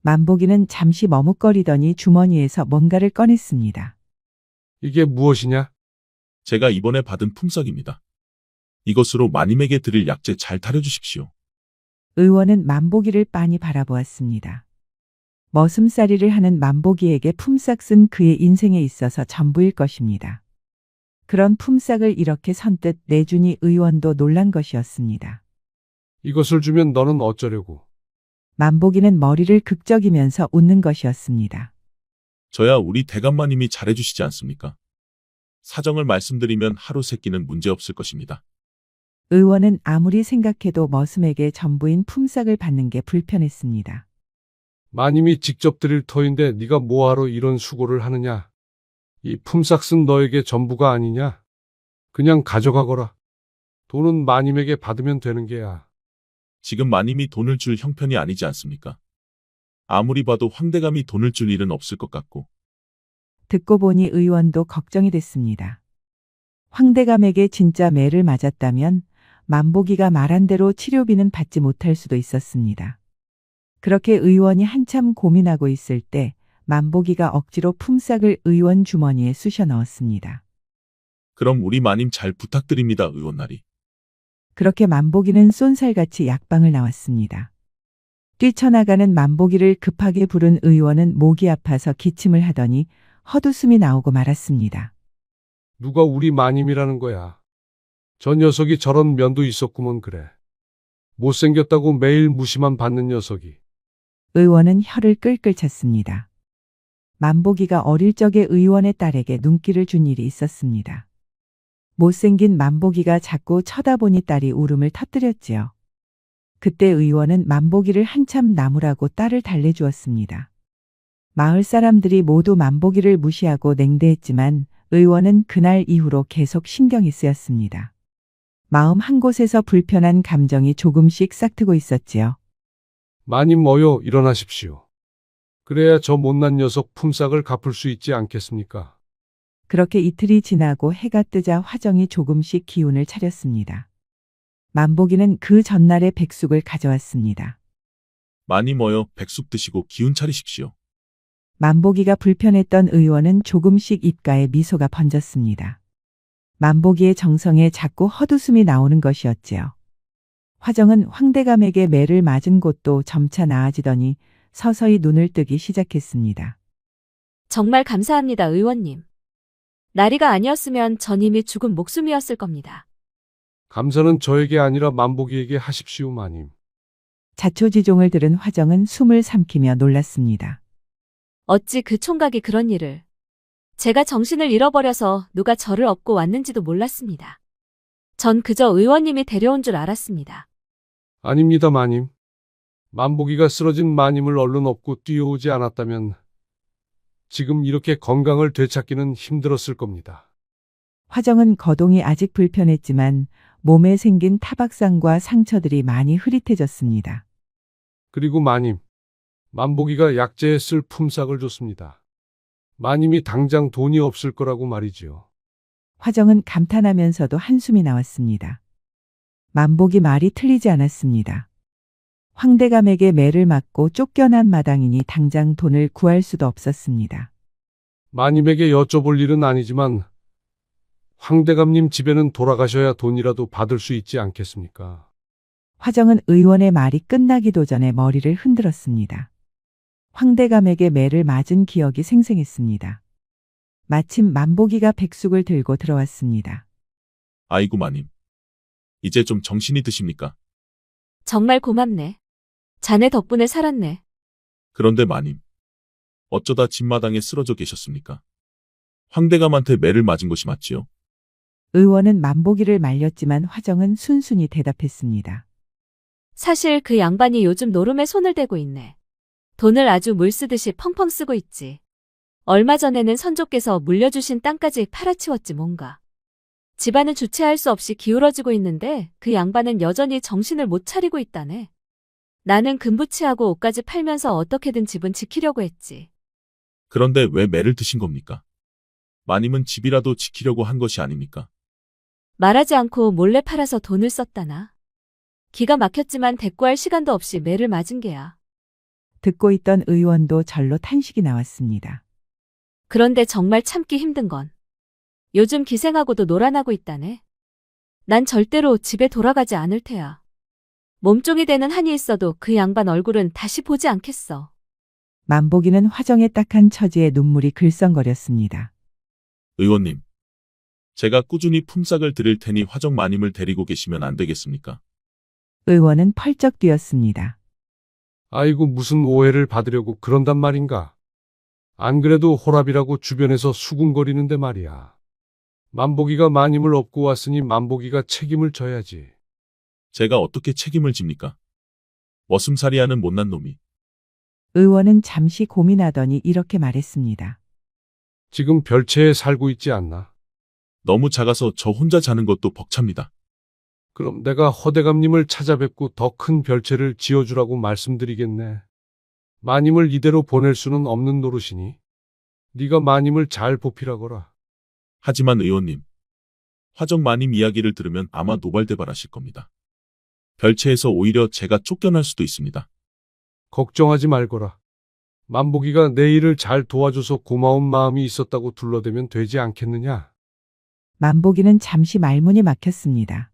만복이는 잠시 머뭇거리더니 주머니에서 뭔가를 꺼냈습니다. 이게 무엇이냐? 제가 이번에 받은 품삯입니다. 이것으로 마님에게 드릴 약재 잘 타려주십시오. 의원은 만복이를 빤히 바라보았습니다. 머슴살이를 하는 만복이에게 품삯은 그의 인생에 있어서 전부일 것입니다. 그런 품삯을 이렇게 선뜻 내주니 의원도 놀란 것이었습니다. 이것을 주면 너는 어쩌려고? 만복이는 머리를 극적이면서 웃는 것이었습니다. 저야 우리 대감마님이 잘해주시지 않습니까? 사정을 말씀드리면 하루 세끼는 문제없을 것입니다. 의원은 아무리 생각해도 머슴에게 전부인 품삯을 받는 게 불편했습니다. 마님이 직접 드릴 터인데 네가 뭐하러 이런 수고를 하느냐? 이 품삯은 너에게 전부가 아니냐? 그냥 가져가거라. 돈은 마님에게 받으면 되는 게야. 지금 마님이 돈을 줄 형편이 아니지 않습니까? 아무리 봐도 황대감이 돈을 줄 일은 없을 것 같고. 듣고 보니 의원도 걱정이 됐습니다. 황대감에게 진짜 매를 맞았다면 만복이가 말한 대로 치료비는 받지 못할 수도 있었습니다. 그렇게 의원이 한참 고민하고 있을 때 만복이가 억지로 품삯을 의원 주머니에 쑤셔 넣었습니다. 그럼 우리 마님 잘 부탁드립니다, 의원나리. 그렇게 만복이는 쏜살같이 약방을 나왔습니다. 뛰쳐나가는 만복이를 급하게 부른 의원은 목이 아파서 기침을 하더니 헛웃음이 나오고 말았습니다. 누가 우리 마님이라는 거야. 저 녀석이 저런 면도 있었구먼 그래. 못생겼다고 매일 무시만 받는 녀석이. 의원은 혀를 끌끌 찼습니다. 만복이가 어릴 적에 의원의 딸에게 눈길을 준 일이 있었습니다. 못생긴 만보기가 자꾸 쳐다보니 딸이 울음을 터뜨렸지요. 그때 의원은 만보기를 한참 나무라고 딸을 달래주었습니다. 마을 사람들이 모두 만보기를 무시하고 냉대했지만 의원은 그날 이후로 계속 신경이 쓰였습니다. 마음 한 곳에서 불편한 감정이 조금씩 싹트고 있었지요. 마님 어여 일어나십시오. 그래야 저 못난 녀석 품삯을 갚을 수 있지 않겠습니까? 그렇게 이틀이 지나고 해가 뜨자 화정이 조금씩 기운을 차렸습니다. 만보기는 그 전날에 백숙을 가져왔습니다. 많이 모여 백숙 드시고 기운 차리십시오. 만보기가 불편했던 의원은 조금씩 입가에 미소가 번졌습니다. 만보기의 정성에 자꾸 헛웃음이 나오는 것이었지요. 화정은 황대감에게 매를 맞은 곳도 점차 나아지더니 서서히 눈을 뜨기 시작했습니다. 정말 감사합니다, 의원님. 나리가 아니었으면 전 이미 죽은 목숨이었을 겁니다. 감사는 저에게 아니라 만보기에게 하십시오, 마님. 자초지종을 들은 화정은 숨을 삼키며 놀랐습니다. 어찌 그 총각이 그런 일을. 제가 정신을 잃어버려서 누가 저를 업고 왔는지도 몰랐습니다. 전 그저 의원님이 데려온 줄 알았습니다. 아닙니다, 마님. 만보기가 쓰러진 마님을 얼른 업고 뛰어오지 않았다면 지금 이렇게 건강을 되찾기는 힘들었을 겁니다. 화정은 거동이 아직 불편했지만 몸에 생긴 타박상과 상처들이 많이 흐릿해졌습니다. 그리고 마님, 만보기가 약재에 쓸 품삯을 줬습니다. 마님이 당장 돈이 없을 거라고 말이지요. 화정은 감탄하면서도 한숨이 나왔습니다. 만보기 말이 틀리지 않았습니다. 황대감에게 매를 맞고 쫓겨난 마당이니 당장 돈을 구할 수도 없었습니다. 마님에게 여쭤볼 일은 아니지만 황대감님 집에는 돌아가셔야 돈이라도 받을 수 있지 않겠습니까? 화정은 의원의 말이 끝나기도 전에 머리를 흔들었습니다. 황대감에게 매를 맞은 기억이 생생했습니다. 마침 만보기가 백숙을 들고 들어왔습니다. 아이고 마님. 이제 좀 정신이 드십니까? 정말 고맙네. 자네 덕분에 살았네. 그런데 마님. 어쩌다 집마당에 쓰러져 계셨습니까? 황대감한테 매를 맞은 것이 맞지요? 의원은 만보기를 말렸지만 화정은 순순히 대답했습니다. 사실 그 양반이 요즘 노름에 손을 대고 있네. 돈을 아주 물 쓰듯이 펑펑 쓰고 있지. 얼마 전에는 선조께서 물려주신 땅까지 팔아치웠지 뭔가. 집안은 주체할 수 없이 기울어지고 있는데 그 양반은 여전히 정신을 못 차리고 있다네. 나는 금부치하고 옷까지 팔면서 어떻게든 집은 지키려고 했지. 그런데 왜 매를 드신 겁니까? 마님은 집이라도 지키려고 한 것이 아닙니까? 말하지 않고 몰래 팔아서 돈을 썼다나. 기가 막혔지만 대꾸할 시간도 없이 매를 맞은 게야. 듣고 있던 의원도 절로 탄식이 나왔습니다. 그런데 정말 참기 힘든 건 요즘 기생하고도 놀아나고 있다네. 난 절대로 집에 돌아가지 않을 테야. 몸종이 되는 한이 있어도 그 양반 얼굴은 다시 보지 않겠어. 만보기는 화정의 딱한 처지에 눈물이 글썽거렸습니다. 의원님. 제가 꾸준히 품삯을 드릴 테니 화정 마님을 데리고 계시면 안 되겠습니까? 의원은 펄쩍 뛰었습니다. 아이고 무슨 오해를 받으려고 그런단 말인가. 안 그래도 호랍이라고 주변에서 수군거리는데 말이야. 만보기가 마님을 업고 왔으니 만보기가 책임을 져야지. 제가 어떻게 책임을 집니까? 머슴살이하는 못난 놈이. 의원은 잠시 고민하더니 이렇게 말했습니다. 지금 별채에 살고 있지 않나? 너무 작아서 저 혼자 자는 것도 벅찹니다. 그럼 내가 허대감님을 찾아뵙고 더 큰 별채를 지어주라고 말씀드리겠네. 마님을 이대로 보낼 수는 없는 노릇이니 네가 마님을 잘 보필하거라. 하지만 의원님. 화정 마님 이야기를 들으면 아마 노발대발하실 겁니다. 별채에서 오히려 제가 쫓겨날 수도 있습니다. 걱정하지 말거라. 만보기가 내 일을 잘 도와줘서 고마운 마음이 있었다고 둘러대면 되지 않겠느냐? 만보기는 잠시 말문이 막혔습니다.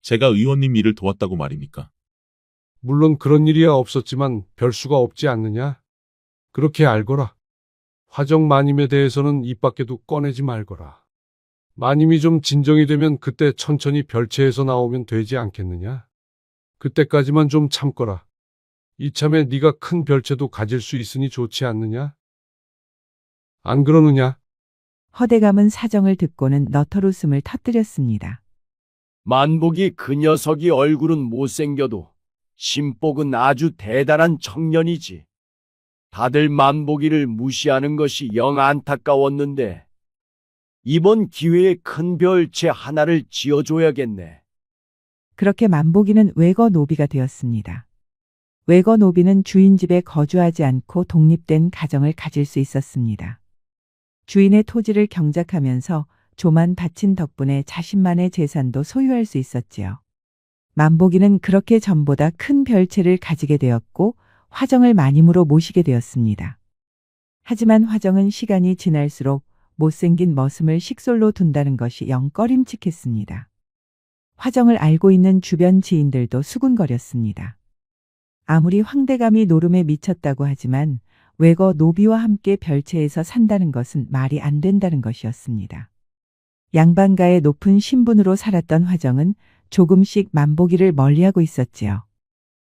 제가 의원님 일을 도왔다고 말입니까? 물론 그런 일이야 없었지만 별 수가 없지 않느냐? 그렇게 알거라. 화정 마님에 대해서는 입 밖에도 꺼내지 말거라. 마님이 좀 진정이 되면 그때 천천히 별채에서 나오면 되지 않겠느냐? 그때까지만 좀 참거라. 이참에 네가 큰 별채도 가질 수 있으니 좋지 않느냐? 안 그러느냐? 허대감은 사정을 듣고는 너털 웃음을 터뜨렸습니다. 만복이 그 녀석이 얼굴은 못생겨도 심복은 아주 대단한 청년이지. 다들 만복이를 무시하는 것이 영 안타까웠는데 이번 기회에 큰 별채 하나를 지어줘야겠네. 그렇게 만복이는 외거 노비가 되었습니다. 외거 노비는 주인 집에 거주하지 않고 독립된 가정을 가질 수 있었습니다. 주인의 토지를 경작하면서 조만 바친 덕분에 자신만의 재산도 소유할 수 있었지요. 만복이는 그렇게 전보다 큰 별채를 가지게 되었고 화정을 마님으로 모시게 되었습니다. 하지만 화정은 시간이 지날수록 못생긴 머슴을 식솔로 둔다는 것이 영 꺼림칙했습니다. 화정을 알고 있는 주변 지인들도 수군거렸습니다. 아무리 황대감이 노름에 미쳤다고 하지만 외거 노비와 함께 별채에서 산다는 것은 말이 안 된다는 것이었습니다. 양반가의 높은 신분으로 살았던 화정은 조금씩 만복이를 멀리하고 있었지요.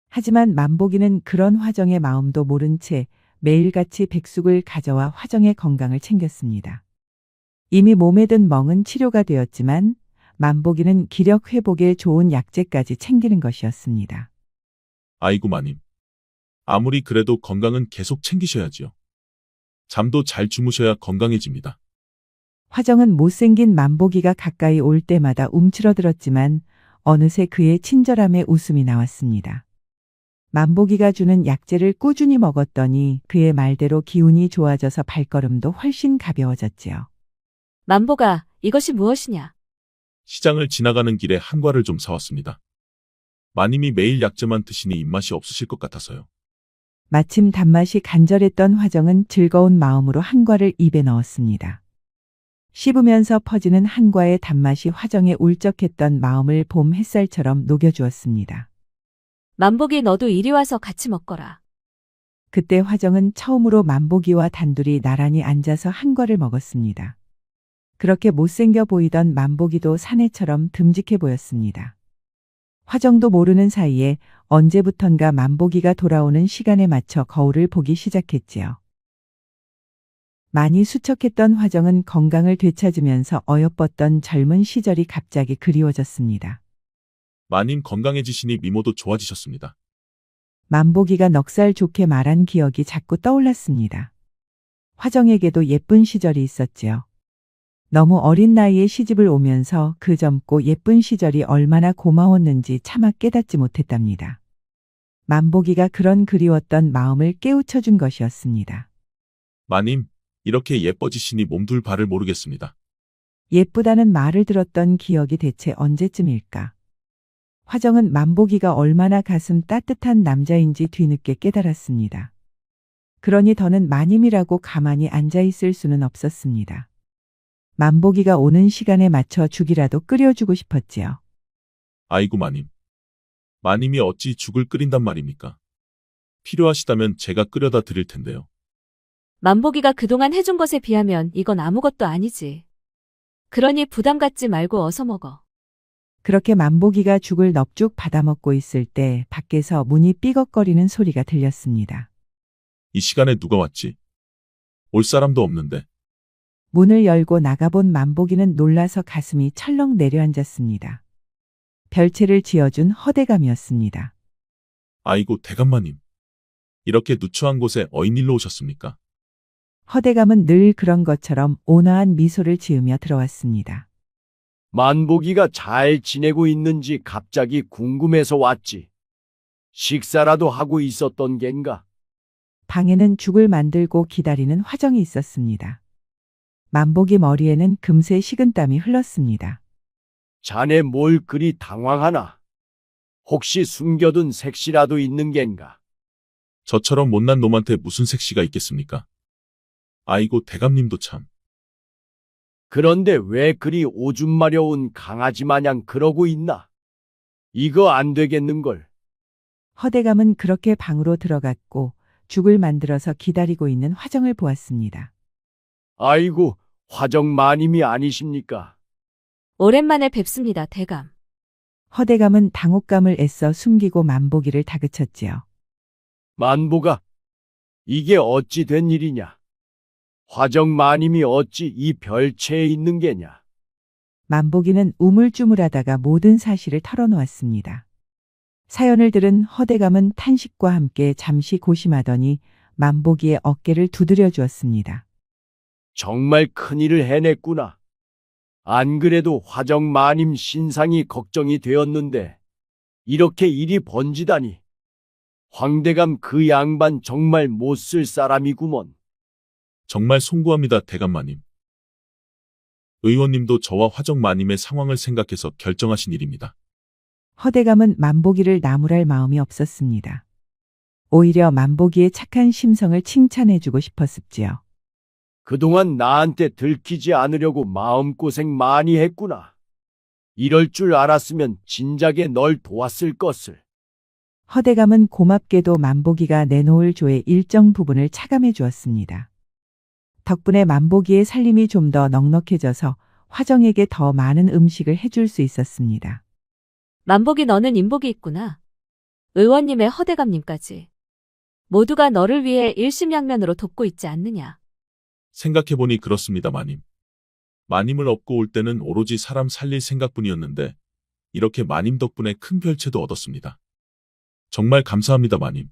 하지만 만복이는 그런 화정의 마음도 모른 채 매일같이 백숙을 가져와 화정의 건강을 챙겼습니다. 이미 몸에 든 멍은 치료가 되었지만 만복이는 기력 회복에 좋은 약재까지 챙기는 것이었습니다. 아이고 마님. 아무리 그래도 건강은 계속 챙기셔야지요. 잠도 잘 주무셔야 건강해집니다. 화정은 못생긴 만복이가 가까이 올 때마다 움츠러들었지만 어느새 그의 친절함에 웃음이 나왔습니다. 만복이가 주는 약재를 꾸준히 먹었더니 그의 말대로 기운이 좋아져서 발걸음도 훨씬 가벼워졌지요. 만복아, 이것이 무엇이냐? 시장을 지나가는 길에 한과를 좀 사왔습니다. 마님이 매일 약재만 드시니 입맛이 없으실 것 같아서요. 마침 단맛이 간절했던 화정은 즐거운 마음으로 한과를 입에 넣었습니다. 씹으면서 퍼지는 한과의 단맛이 화정의 울적했던 마음을 봄 햇살처럼 녹여주었습니다. 만복이 너도 이리 와서 같이 먹거라. 그때 화정은 처음으로 만복이와 단둘이 나란히 앉아서 한과를 먹었습니다. 그렇게 못생겨 보이던 만복이도 사내처럼 듬직해 보였습니다. 화정도 모르는 사이에 언제부턴가 만복이가 돌아오는 시간에 맞춰 거울을 보기 시작했지요. 많이 수척했던 화정은 건강을 되찾으면서 어여뻤던 젊은 시절이 갑자기 그리워졌습니다. 마님 건강해지시니 미모도 좋아지셨습니다. 만복이가 넉살 좋게 말한 기억이 자꾸 떠올랐습니다. 화정에게도 예쁜 시절이 있었지요. 너무 어린 나이에 시집을 오면서 그 젊고 예쁜 시절이 얼마나 고마웠는지 차마 깨닫지 못했답니다. 만복이가 그런 그리웠던 마음을 깨우쳐준 것이었습니다. 마님, 이렇게 예뻐지시니 몸둘 바를 모르겠습니다. 예쁘다는 말을 들었던 기억이 대체 언제쯤일까? 화정은 만복이가 얼마나 가슴 따뜻한 남자인지 뒤늦게 깨달았습니다. 그러니 더는 마님이라고 가만히 앉아있을 수는 없었습니다. 만복이가 오는 시간에 맞춰 죽이라도 끓여주고 싶었지요. 아이고 마님. 마님이 어찌 죽을 끓인단 말입니까? 필요하시다면 제가 끓여다 드릴 텐데요. 만복이가 그동안 해준 것에 비하면 이건 아무것도 아니지. 그러니 부담 갖지 말고 어서 먹어. 그렇게 만복이가 죽을 넙죽 받아먹고 있을 때 밖에서 문이 삐걱거리는 소리가 들렸습니다. 이 시간에 누가 왔지? 올 사람도 없는데. 문을 열고 나가본 만복이는 놀라서 가슴이 철렁 내려앉았습니다. 별채를 지어준 허대감이었습니다. 아이고 대감마님. 이렇게 누추한 곳에 어인일로 오셨습니까? 허대감은 늘 그런 것처럼 온화한 미소를 지으며 들어왔습니다. 만복이가 잘 지내고 있는지 갑자기 궁금해서 왔지. 식사라도 하고 있었던 겐가? 방에는 죽을 만들고 기다리는 화정이 있었습니다. 만복이 머리에는 금세 식은땀이 흘렀습니다. 자네 뭘 그리 당황하나? 혹시 숨겨둔 색시라도 있는 겐가? 저처럼 못난 놈한테 무슨 색시가 있겠습니까? 아이고 대감님도 참. 그런데 왜 그리 오줌 마려운 강아지 마냥 그러고 있나? 이거 안 되겠는걸. 허대감은 그렇게 방으로 들어갔고 죽을 만들어서 기다리고 있는 화정을 보았습니다. 아이고, 화정 마님이 아니십니까? 오랜만에 뵙습니다, 대감. 허대감은 당혹감을 애써 숨기고 만복이를 다그쳤지요. 만보가, 이게 어찌 된 일이냐? 화정 마님이 어찌 이 별채에 있는 게냐? 만복이는 우물쭈물하다가 모든 사실을 털어놓았습니다. 사연을 들은 허대감은 탄식과 함께 잠시 고심하더니 만복이의 어깨를 두드려 주었습니다. 정말 큰일을 해냈구나. 안 그래도 화정 마님 신상이 걱정이 되었는데 이렇게 일이 번지다니. 황대감 그 양반 정말 못 쓸 사람이구먼. 정말 송구합니다, 대감마님. 의원님도 저와 화정마님의 상황을 생각해서 결정하신 일입니다. 허대감은 만복이를 나무랄 마음이 없었습니다. 오히려 만복이의 착한 심성을 칭찬해주고 싶었습지요. 그동안 나한테 들키지 않으려고 마음고생 많이 했구나. 이럴 줄 알았으면 진작에 널 도왔을 것을. 허대감은 고맙게도 만복이가 내놓을 조의 일정 부분을 차감해 주었습니다. 덕분에 만복이의 살림이 좀 더 넉넉해져서 화정에게 더 많은 음식을 해줄 수 있었습니다. 만복이 너는 인복이 있구나. 의원님의 허대감님까지. 모두가 너를 위해 일심양면으로 돕고 있지 않느냐. 생각해보니 그렇습니다, 마님. 마님을 업고 올 때는 오로지 사람 살릴 생각뿐이었는데 이렇게 마님 덕분에 큰 별채도 얻었습니다. 정말 감사합니다, 마님.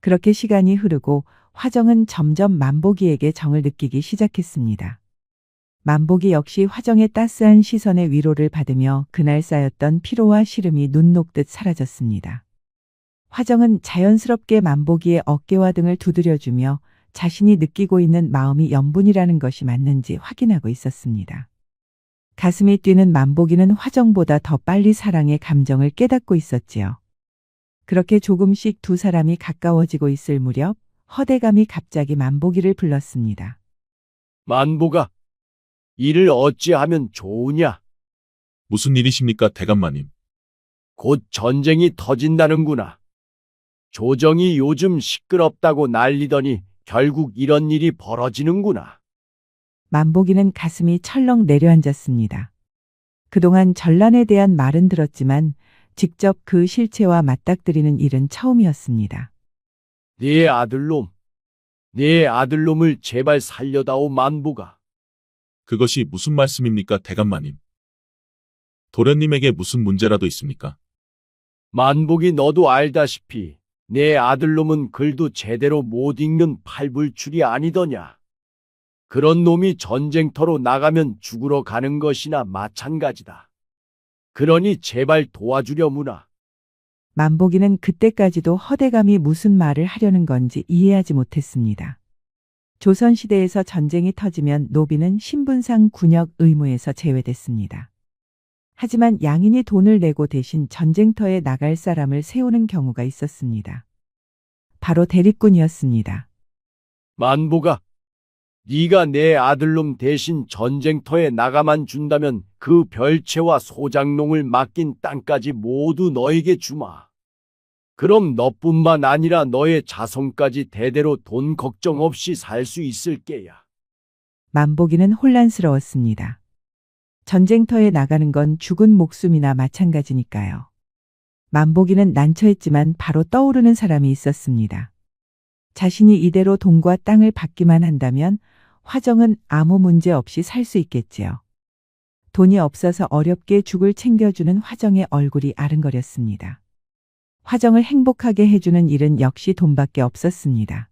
그렇게 시간이 흐르고 화정은 점점 만복이에게 정을 느끼기 시작했습니다. 만복이 역시 화정의 따스한 시선의 위로를 받으며 그날 쌓였던 피로와 시름이 눈 녹듯 사라졌습니다. 화정은 자연스럽게 만복이의 어깨와 등을 두드려주며 자신이 느끼고 있는 마음이 염분이라는 것이 맞는지 확인하고 있었습니다. 가슴이 뛰는 만복이는 화정보다 더 빨리 사랑의 감정을 깨닫고 있었지요. 그렇게 조금씩 두 사람이 가까워지고 있을 무렵 허대감이 갑자기 만복이를 불렀습니다. 만보가, 일을 어찌하면 좋으냐? 무슨 일이십니까, 대감마님? 곧 전쟁이 터진다는구나. 조정이 요즘 시끄럽다고 난리더니 결국 이런 일이 벌어지는구나. 만복이는 가슴이 철렁 내려앉았습니다. 그동안 전란에 대한 말은 들었지만 직접 그 실체와 맞닥뜨리는 일은 처음이었습니다. 네 아들놈을 제발 살려다오 만보가. 그것이 무슨 말씀입니까, 대감마님? 도련님에게 무슨 문제라도 있습니까? 만복이 너도 알다시피 내 아들놈은 글도 제대로 못 읽는 팔불출이 아니더냐. 그런 놈이 전쟁터로 나가면 죽으러 가는 것이나 마찬가지다. 그러니 제발 도와주려무나. 만복이는 그때까지도 허대감이 무슨 말을 하려는 건지 이해하지 못했습니다. 조선시대에서 전쟁이 터지면 노비는 신분상 군역 의무에서 제외됐습니다. 하지만 양인이 돈을 내고 대신 전쟁터에 나갈 사람을 세우는 경우가 있었습니다. 바로 대립군이었습니다. 만보가, 네가 내 아들놈 대신 전쟁터에 나가만 준다면 그 별채와 소장농을 맡긴 땅까지 모두 너에게 주마. 그럼 너뿐만 아니라 너의 자손까지 대대로 돈 걱정 없이 살 수 있을 게야. 만복이는 혼란스러웠습니다. 전쟁터에 나가는 건 죽은 목숨이나 마찬가지니까요. 만복이는 난처했지만 바로 떠오르는 사람이 있었습니다. 자신이 이대로 돈과 땅을 받기만 한다면 화정은 아무 문제 없이 살 수 있겠지요. 돈이 없어서 어렵게 죽을 챙겨주는 화정의 얼굴이 아른거렸습니다. 화정을 행복하게 해주는 일은 역시 돈밖에 없었습니다.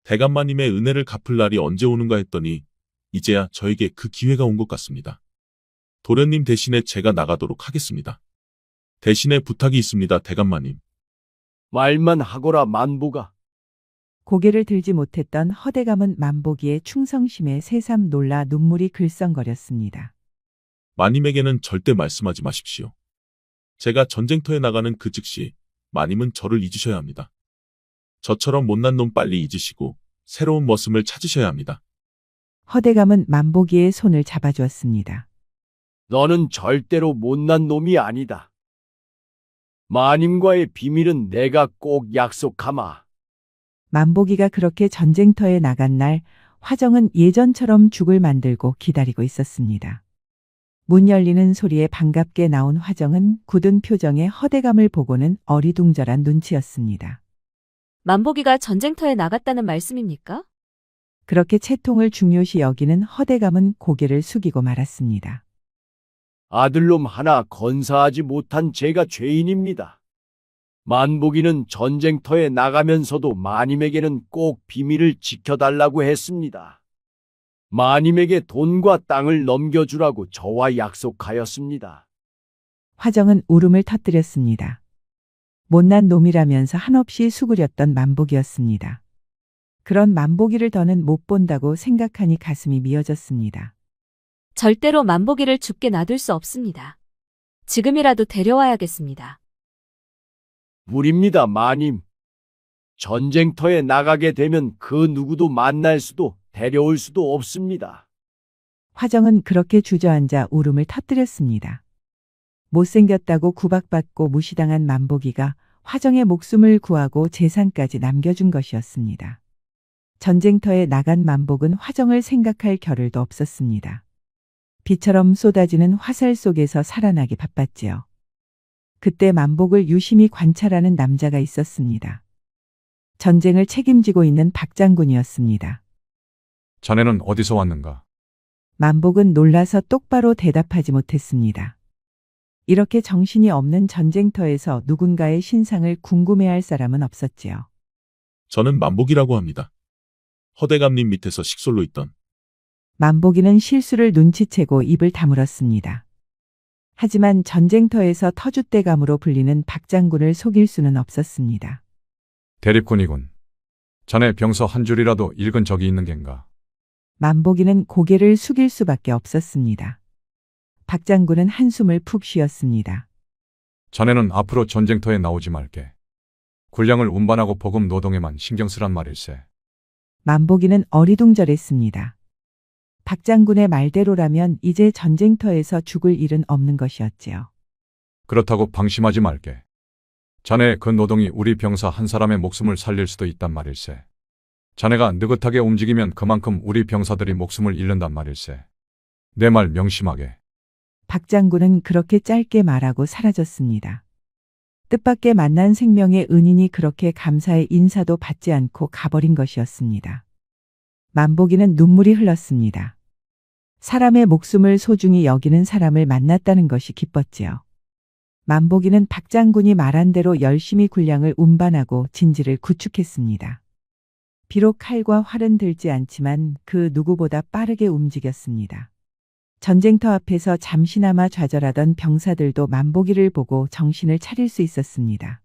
대감마님의 은혜를 갚을 날이 언제 오는가 했더니 이제야 저에게 그 기회가 온 것 같습니다. 도련님 대신에 제가 나가도록 하겠습니다. 대신에 부탁이 있습니다, 대감마님. 말만 하거라 만보가. 고개를 들지 못했던 허대감은 만복이의 충성심에 새삼 놀라 눈물이 글썽거렸습니다. 마님에게는 절대 말씀하지 마십시오. 제가 전쟁터에 나가는 그 즉시 마님은 저를 잊으셔야 합니다. 저처럼 못난 놈 빨리 잊으시고 새로운 머슴을 찾으셔야 합니다. 허대감은 만복이의 손을 잡아주었습니다. 너는 절대로 못난 놈이 아니다. 마님과의 비밀은 내가 꼭 약속하마. 만복이가 그렇게 전쟁터에 나간 날 화정은 예전처럼 죽을 만들고 기다리고 있었습니다. 문 열리는 소리에 반갑게 나온 화정은 굳은 표정의 허대감을 보고는 어리둥절한 눈치였습니다. 만복이가 전쟁터에 나갔다는 말씀입니까? 그렇게 채통을 중요시 여기는 허대감은 고개를 숙이고 말았습니다. 아들놈 하나 건사하지 못한 제가 죄인입니다. 만복이는 전쟁터에 나가면서도 마님에게는 꼭 비밀을 지켜달라고 했습니다. 마님에게 돈과 땅을 넘겨주라고 저와 약속하였습니다. 화정은 울음을 터뜨렸습니다. 못난 놈이라면서 한없이 수그렸던 만복이었습니다. 그런 만복이를 더는 못 본다고 생각하니 가슴이 미어졌습니다. 절대로 만복이를 죽게 놔둘 수 없습니다. 지금이라도 데려와야겠습니다. 무립니다, 마님. 전쟁터에 나가게 되면 그 누구도 만날 수도 데려올 수도 없습니다. 화정은 그렇게 주저앉아 울음을 터뜨렸습니다. 못생겼다고 구박받고 무시당한 만복이가 화정의 목숨을 구하고 재산까지 남겨준 것이었습니다. 전쟁터에 나간 만복은 화정을 생각할 겨를도 없었습니다. 비처럼 쏟아지는 화살 속에서 살아나기 바빴지요. 그때 만복을 유심히 관찰하는 남자가 있었습니다. 전쟁을 책임지고 있는 박장군이었습니다. 자네는 어디서 왔는가? 만복은 놀라서 똑바로 대답하지 못했습니다. 이렇게 정신이 없는 전쟁터에서 누군가의 신상을 궁금해할 사람은 없었지요. 저는 만복이라고 합니다. 허대감님 밑에서 식솔로 있던. 만복이는 실수를 눈치채고 입을 다물었습니다. 하지만 전쟁터에서 터줏대감으로 불리는 박장군을 속일 수는 없었습니다. 대립군이군. 자네 병서 한 줄이라도 읽은 적이 있는 겐가? 만복이는 고개를 숙일 수밖에 없었습니다. 박장군은 한숨을 푹 쉬었습니다. 자네는 앞으로 전쟁터에 나오지 말게. 군량을 운반하고 보급 노동에만 신경 쓰란 말일세. 만복이는 어리둥절했습니다. 박장군의 말대로라면 이제 전쟁터에서 죽을 일은 없는 것이었지요. 그렇다고 방심하지 말게. 자네의 그 노동이 우리 병사 한 사람의 목숨을 살릴 수도 있단 말일세. 자네가 느긋하게 움직이면 그만큼 우리 병사들이 목숨을 잃는단 말일세. 내 말 명심하게. 박장군은 그렇게 짧게 말하고 사라졌습니다. 뜻밖의 만난 생명의 은인이 그렇게 감사의 인사도 받지 않고 가버린 것이었습니다. 만복이는 눈물이 흘렀습니다. 사람의 목숨을 소중히 여기는 사람을 만났다는 것이 기뻤지요. 만복이는 박장군이 말한 대로 열심히 군량을 운반하고 진지를 구축했습니다. 비록 칼과 활은 들지 않지만 그 누구보다 빠르게 움직였습니다. 전쟁터 앞에서 잠시나마 좌절하던 병사들도 만복이를 보고 정신을 차릴 수 있었습니다.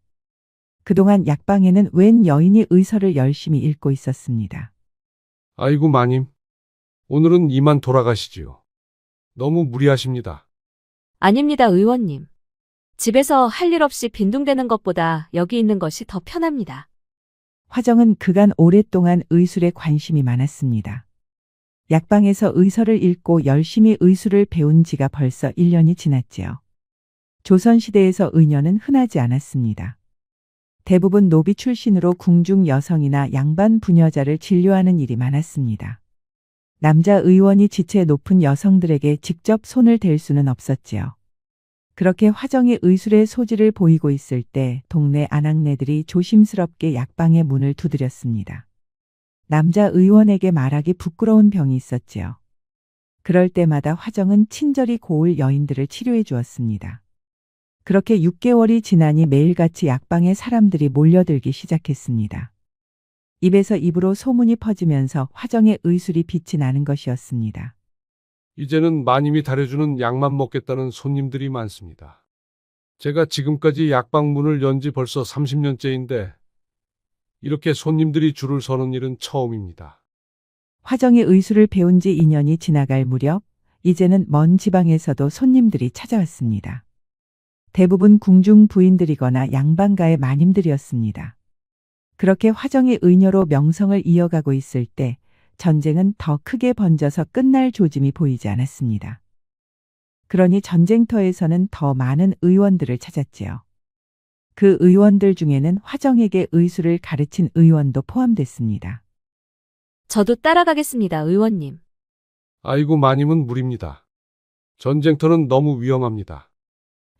그동안 약방에는 웬 여인이 의서를 열심히 읽고 있었습니다. 아이고 마님, 오늘은 이만 돌아가시지요. 너무 무리하십니다. 아닙니다, 의원님. 집에서 할 일 없이 빈둥대는 것보다 여기 있는 것이 더 편합니다. 화정은 그간 오랫동안 의술에 관심이 많았습니다. 약방에서 의서를 읽고 열심히 의술을 배운 지가 벌써 1년이 지났지요. 조선시대에서 의녀는 흔하지 않았습니다. 대부분 노비 출신으로 궁중 여성이나 양반 부녀자를 진료하는 일이 많았습니다. 남자 의원이 지체 높은 여성들에게 직접 손을 댈 수는 없었지요. 그렇게 화정이 의술의 소질을 보이고 있을 때 동네 아낙네들이 조심스럽게 약방의 문을 두드렸습니다. 남자 의원에게 말하기 부끄러운 병이 있었지요. 그럴 때마다 화정은 친절히 고을 여인들을 치료해 주었습니다. 그렇게 6개월이 지나니 매일같이 약방에 사람들이 몰려들기 시작했습니다. 입에서 입으로 소문이 퍼지면서 화정의 의술이 빛이 나는 것이었습니다. 이제는 마님이 다려주는 약만 먹겠다는 손님들이 많습니다. 제가 지금까지 약방 문을 연 지 벌써 30년째인데 이렇게 손님들이 줄을 서는 일은 처음입니다. 화정이 의술을 배운 지 2년이 지나갈 무렵 이제는 먼 지방에서도 손님들이 찾아왔습니다. 대부분 궁중 부인들이거나 양반가의 마님들이었습니다. 그렇게 화정이 의녀로 명성을 이어가고 있을 때 전쟁은 더 크게 번져서 끝날 조짐이 보이지 않았습니다. 그러니 전쟁터에서는 더 많은 의원들을 찾았지요. 그 의원들 중에는 화정에게 의술을 가르친 의원도 포함됐습니다. 저도 따라가겠습니다, 의원님. 아이고 마님은 무리입니다. 전쟁터는 너무 위험합니다.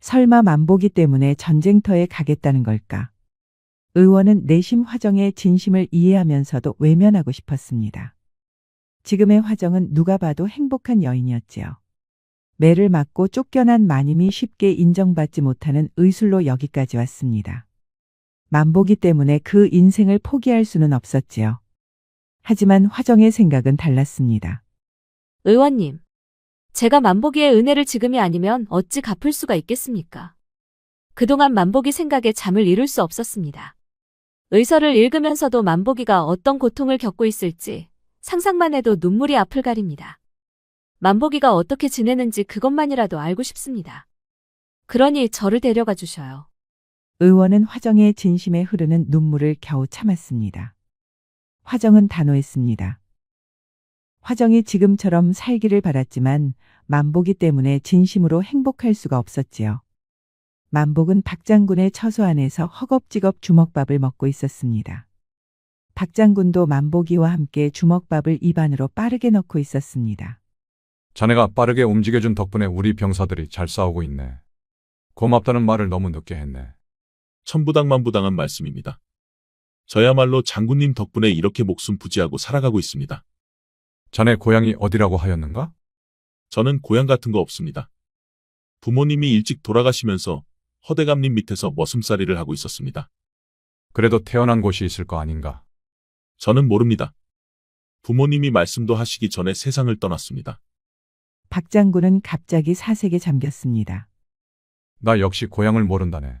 설마 만복이 때문에 전쟁터에 가겠다는 걸까? 의원은 내심 화정의 진심을 이해하면서도 외면하고 싶었습니다. 지금의 화정은 누가 봐도 행복한 여인이었지요. 매를 맞고 쫓겨난 마님이 쉽게 인정받지 못하는 의술로 여기까지 왔습니다. 만보기 때문에 그 인생을 포기할 수는 없었지요. 하지만 화정의 생각은 달랐습니다. 의원님, 제가 만보기의 은혜를 지금이 아니면 어찌 갚을 수가 있겠습니까? 그동안 만보기 생각에 잠을 이룰 수 없었습니다. 의서를 읽으면서도 만보기가 어떤 고통을 겪고 있을지 상상만 해도 눈물이 앞을 가립니다. 만보기가 어떻게 지내는지 그것만이라도 알고 싶습니다. 그러니 저를 데려가 주셔요. 의원은 화정의 진심에 흐르는 눈물을 겨우 참았습니다. 화정은 단호했습니다. 화정이 지금처럼 살기를 바랐지만 만보기 때문에 진심으로 행복할 수가 없었지요. 만복은 박장군의 처소 안에서 허겁지겁 주먹밥을 먹고 있었습니다. 박장군도 만보기와 함께 주먹밥을 입안으로 빠르게 넣고 있었습니다. 자네가 빠르게 움직여준 덕분에 우리 병사들이 잘 싸우고 있네. 고맙다는 말을 너무 늦게 했네. 천부당만부당한 말씀입니다. 저야말로 장군님 덕분에 이렇게 목숨 부지하고 살아가고 있습니다. 자네 고향이 어디라고 하였는가? 저는 고향 같은 거 없습니다. 부모님이 일찍 돌아가시면서 허대감님 밑에서 머슴살이를 하고 있었습니다. 그래도 태어난 곳이 있을 거 아닌가? 저는 모릅니다. 부모님이 말씀도 하시기 전에 세상을 떠났습니다. 박장군은 갑자기 사색에 잠겼습니다. 나 역시 고향을 모른다네.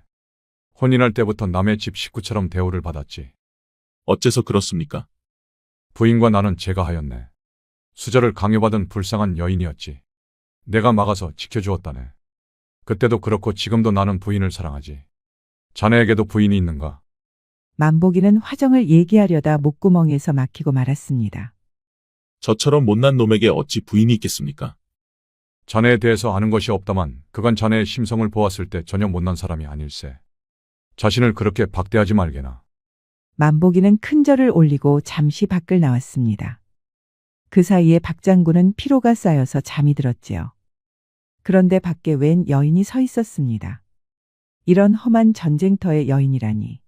혼인할 때부터 남의 집 식구처럼 대우를 받았지. 어째서 그렇습니까? 부인과 나는 제가 하였네. 수저를 강요받은 불쌍한 여인이었지. 내가 막아서 지켜주었다네. 그때도 그렇고 지금도 나는 부인을 사랑하지. 자네에게도 부인이 있는가? 만보기는 화정을 얘기하려다 목구멍에서 막히고 말았습니다. 저처럼 못난 놈에게 어찌 부인이 있겠습니까? 자네에 대해서 아는 것이 없다만 그건 자네의 심성을 보았을 때 전혀 못난 사람이 아닐세. 자신을 그렇게 박대하지 말게나. 만보기는 큰 절을 올리고 잠시 밖을 나왔습니다. 그 사이에 박장군은 피로가 쌓여서 잠이 들었지요. 그런데 밖에 웬 여인이 서 있었습니다. 이런 험한 전쟁터의 여인이라니.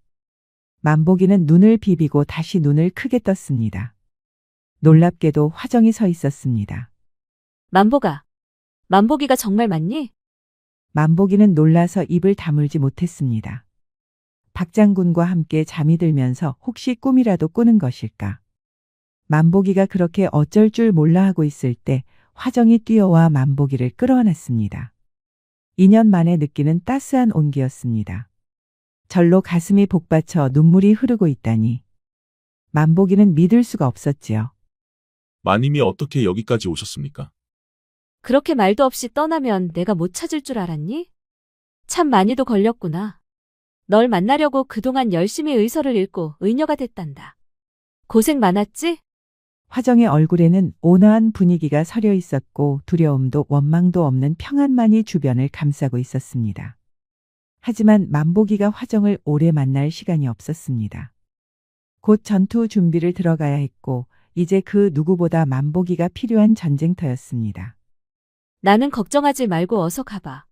만보기는 눈을 비비고 다시 눈을 크게 떴습니다. 놀랍게도 화정이 서 있었습니다. 만보기가 정말 맞니? 만보기는 놀라서 입을 다물지 못했습니다. 박장군과 함께 잠이 들면서 혹시 꿈이라도 꾸는 것일까? 만보기가 그렇게 어쩔 줄 몰라 하고 있을 때 화정이 뛰어와 만보기를 끌어안았습니다. 2년 만에 느끼는 따스한 온기였습니다. 절로 가슴이 복받쳐 눈물이 흐르고 있다니. 만보기는 믿을 수가 없었지요. 마님이 어떻게 여기까지 오셨습니까? 그렇게 말도 없이 떠나면 내가 못 찾을 줄 알았니? 참 많이도 걸렸구나. 널 만나려고 그동안 열심히 의서를 읽고 의녀가 됐단다. 고생 많았지? 화정의 얼굴에는 온화한 분위기가 서려 있었고 두려움도 원망도 없는 평안만이 주변을 감싸고 있었습니다. 하지만 만보기가 화정을 오래 만날 시간이 없었습니다. 곧 전투 준비를 들어가야 했고 이제 그 누구보다 만보기가 필요한 전쟁터였습니다. 나는 걱정하지 말고 어서 가봐.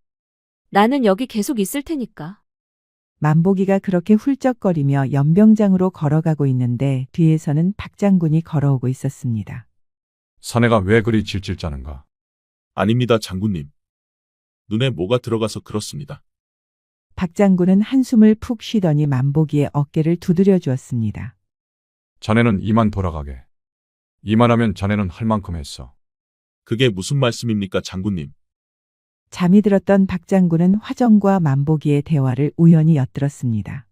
나는 여기 계속 있을 테니까. 만보기가 그렇게 훌쩍거리며 연병장으로 걸어가고 있는데 뒤에서는 박장군이 걸어오고 있었습니다. 사내가 왜 그리 질질 짜는가? 아닙니다, 장군님. 눈에 뭐가 들어가서 그렇습니다. 박장군은 한숨을 푹 쉬더니 만보기의 어깨를 두드려 주었습니다. 자네는 이만 돌아가게. 이만하면 자네는 할 만큼 했어. 그게 무슨 말씀입니까, 장군님? 잠이 들었던 박장군은 화정과 만보기의 대화를 우연히 엿들었습니다.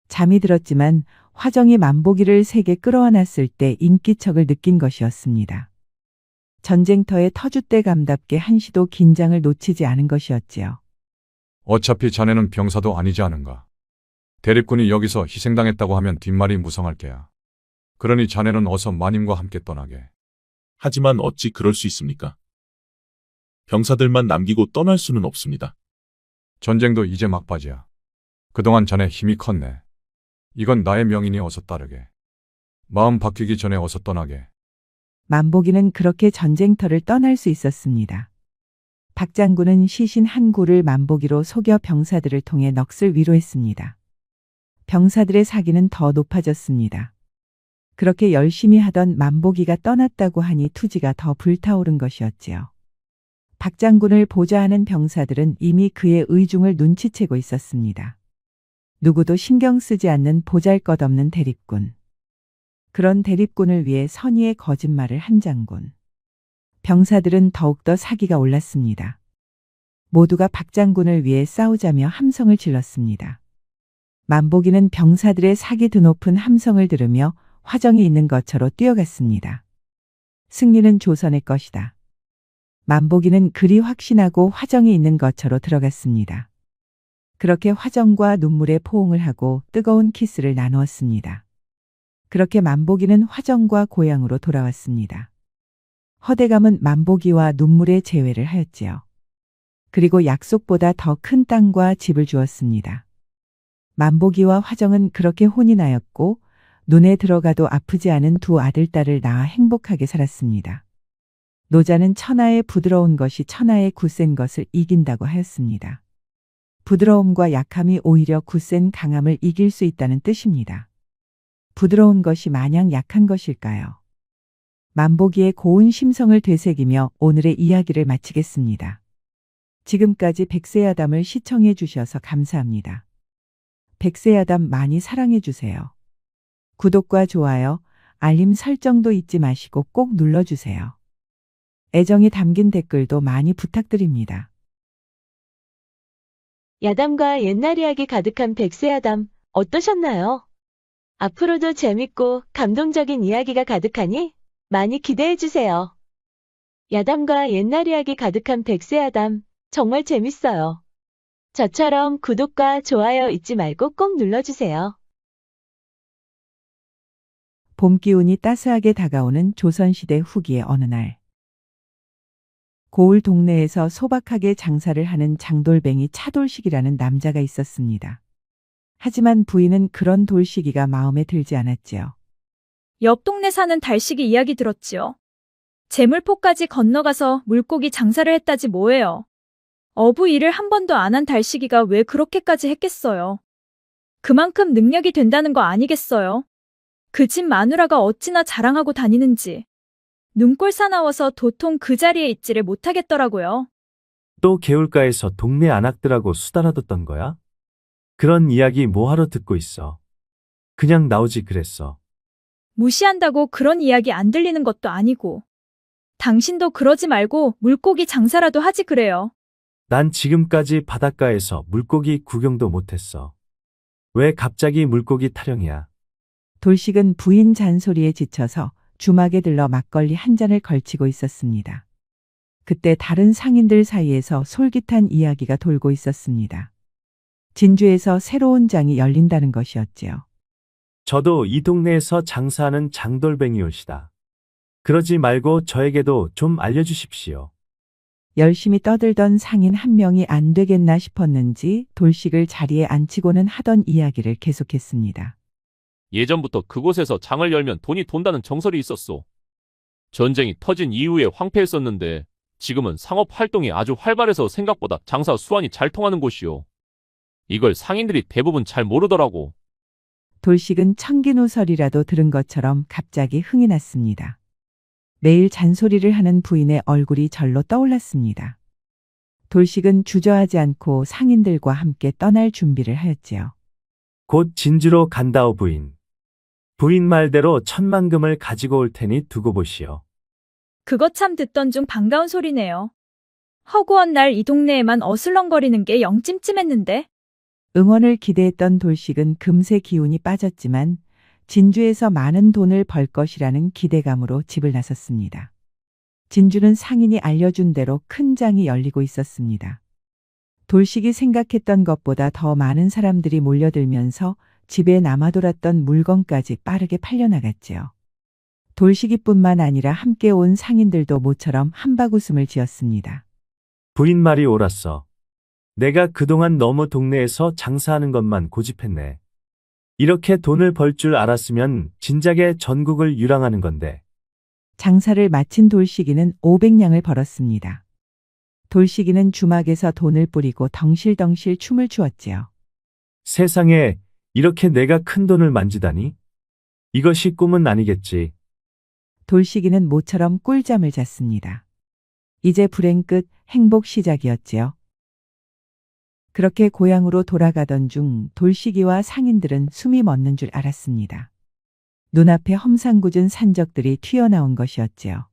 잠이 들었지만 화정이 만보기를 세게 끌어안았을 때 인기척을 느낀 것이었습니다. 전쟁터의 터줏대감답게 한시도 긴장을 놓치지 않은 것이었지요. 어차피 자네는 병사도 아니지 않은가. 대립군이 여기서 희생당했다고 하면 뒷말이 무성할 게야. 그러니 자네는 어서 마님과 함께 떠나게. 하지만 어찌 그럴 수 있습니까? 병사들만 남기고 떠날 수는 없습니다. 전쟁도 이제 막바지야. 그동안 자네 힘이 컸네. 이건 나의 명이니 어서 따르게. 마음 바뀌기 전에 어서 떠나게. 만보기는 그렇게 전쟁터를 떠날 수 있었습니다. 박장군은 시신 한 구를 만보기로 속여 병사들을 통해 넋을 위로했습니다. 병사들의 사기는 더 높아졌습니다. 그렇게 열심히 하던 만보기가 떠났다고 하니 투지가 더 불타오른 것이었지요. 박 장군을 보좌하는 병사들은 이미 그의 의중을 눈치채고 있었습니다. 누구도 신경 쓰지 않는 보잘것없는 대립군. 그런 대립군을 위해 선의의 거짓말을 한 장군. 병사들은 더욱더 사기가 올랐습니다. 모두가 박 장군을 위해 싸우자며 함성을 질렀습니다. 만보기는 병사들의 사기 드높은 함성을 들으며 화정이 있는 것처럼 뛰어갔습니다. 승리는 조선의 것이다. 만보기는 그리 확신하고 화정이 있는 것처럼 들어갔습니다. 그렇게 화정과 눈물의 포옹을 하고 뜨거운 키스를 나누었습니다. 그렇게 만보기는 화정과 고향으로 돌아왔습니다. 허대감은 만보기와 눈물의 재회를 하였지요. 그리고 약속보다 더 큰 땅과 집을 주었습니다. 만보기와 화정은 그렇게 혼이 나였고 눈에 들어가도 아프지 않은 두 아들, 딸을 낳아 행복하게 살았습니다. 노자는 천하의 부드러운 것이 천하의 굳센 것을 이긴다고 하였습니다. 부드러움과 약함이 오히려 굳센 강함을 이길 수 있다는 뜻입니다. 부드러운 것이 마냥 약한 것일까요? 만보기의 고운 심성을 되새기며 오늘의 이야기를 마치겠습니다. 지금까지 백세야담을 시청해 주셔서 감사합니다. 백세야담 많이 사랑해 주세요. 구독과 좋아요, 알림 설정도 잊지 마시고 꼭 눌러주세요. 애정이 담긴 댓글도 많이 부탁드립니다. 야담과 옛날 이야기 가득한 백세야담 어떠셨나요? 앞으로도 재밌고 감동적인 이야기가 가득하니 많이 기대해주세요. 야담과 옛날 이야기 가득한 백세야담 정말 재밌어요. 저처럼 구독과 좋아요 잊지 말고 꼭 눌러주세요. 봄 기운이 따스하게 다가오는 조선시대 후기의 어느 날. 고을 동네에서 소박하게 장사를 하는 장돌뱅이 차돌식이라는 남자가 있었습니다. 하지만 부인은 그런 돌식이가 마음에 들지 않았지요. 옆 동네 사는 달식이 이야기 들었지요. 재물포까지 건너가서 물고기 장사를 했다지 뭐예요. 어부 일을 한 번도 안 한 달식이가 왜 그렇게까지 했겠어요. 그만큼 능력이 된다는 거 아니겠어요. 그 집 마누라가 어찌나 자랑하고 다니는지. 눈꼴 사나워서 도통 그 자리에 있지를 못하겠더라고요. 또 개울가에서 동네 아낙들하고 수다나 뒀던 거야? 그런 이야기 뭐하러 듣고 있어. 그냥 나오지 그랬어. 무시한다고 그런 이야기 안 들리는 것도 아니고. 당신도 그러지 말고 물고기 장사라도 하지 그래요. 난 지금까지 바닷가에서 물고기 구경도 못했어. 왜 갑자기 물고기 타령이야? 돌식은 부인 잔소리에 지쳐서 주막에 들러 막걸리 한 잔을 걸치고 있었습니다. 그때 다른 상인들 사이에서 솔깃한 이야기가 돌고 있었습니다. 진주에서 새로운 장이 열린다는 것이었지요. 저도 이 동네에서 장사하는 장돌뱅이올시다. 그러지 말고 저에게도 좀 알려주십시오. 열심히 떠들던 상인 한 명이 안 되겠나 싶었는지 돌식을 자리에 앉히고는 하던 이야기를 계속했습니다. 예전부터 그곳에서 장을 열면 돈이 돈다는 정설이 있었소. 전쟁이 터진 이후에 황폐했었는데 지금은 상업 활동이 아주 활발해서 생각보다 장사 수완이 잘 통하는 곳이요. 이걸 상인들이 대부분 잘 모르더라고. 돌식은 청기누설이라도 들은 것처럼 갑자기 흥이 났습니다. 매일 잔소리를 하는 부인의 얼굴이 절로 떠올랐습니다. 돌식은 주저하지 않고 상인들과 함께 떠날 준비를 하였지요. 곧 진주로 간다오 부인. 부인 말대로 천만금을 가지고 올 테니 두고 보시오. 그거 참 듣던 중 반가운 소리네요. 허구한 날 이 동네에만 어슬렁거리는 게 영 찜찜했는데. 응원을 기대했던 돌식은 금세 기운이 빠졌지만 진주에서 많은 돈을 벌 것이라는 기대감으로 집을 나섰습니다. 진주는 상인이 알려준 대로 큰 장이 열리고 있었습니다. 돌식이 생각했던 것보다 더 많은 사람들이 몰려들면서 집에 남아돌았던 물건까지 빠르게 팔려나갔지요. 돌식이뿐만 아니라 함께 온 상인들도 모처럼 한박웃음을 지었습니다. 부인 말이 옳았어. 내가 그동안 너무 동네에서 장사하는 것만 고집했네. 이렇게 돈을 벌 줄 알았으면 진작에 전국을 유랑하는 건데. 장사를 마친 돌식이는 500냥을 벌었습니다. 돌식이는 주막에서 돈을 뿌리고 덩실덩실 춤을 추었지요. 세상에 이렇게 내가 큰 돈을 만지다니? 이것이 꿈은 아니겠지. 돌식이는 모처럼 꿀잠을 잤습니다. 이제 불행 끝 행복 시작이었지요. 그렇게 고향으로 돌아가던 중 돌식이와 상인들은 숨이 멎는 줄 알았습니다. 눈앞에 험상궂은 산적들이 튀어나온 것이었지요.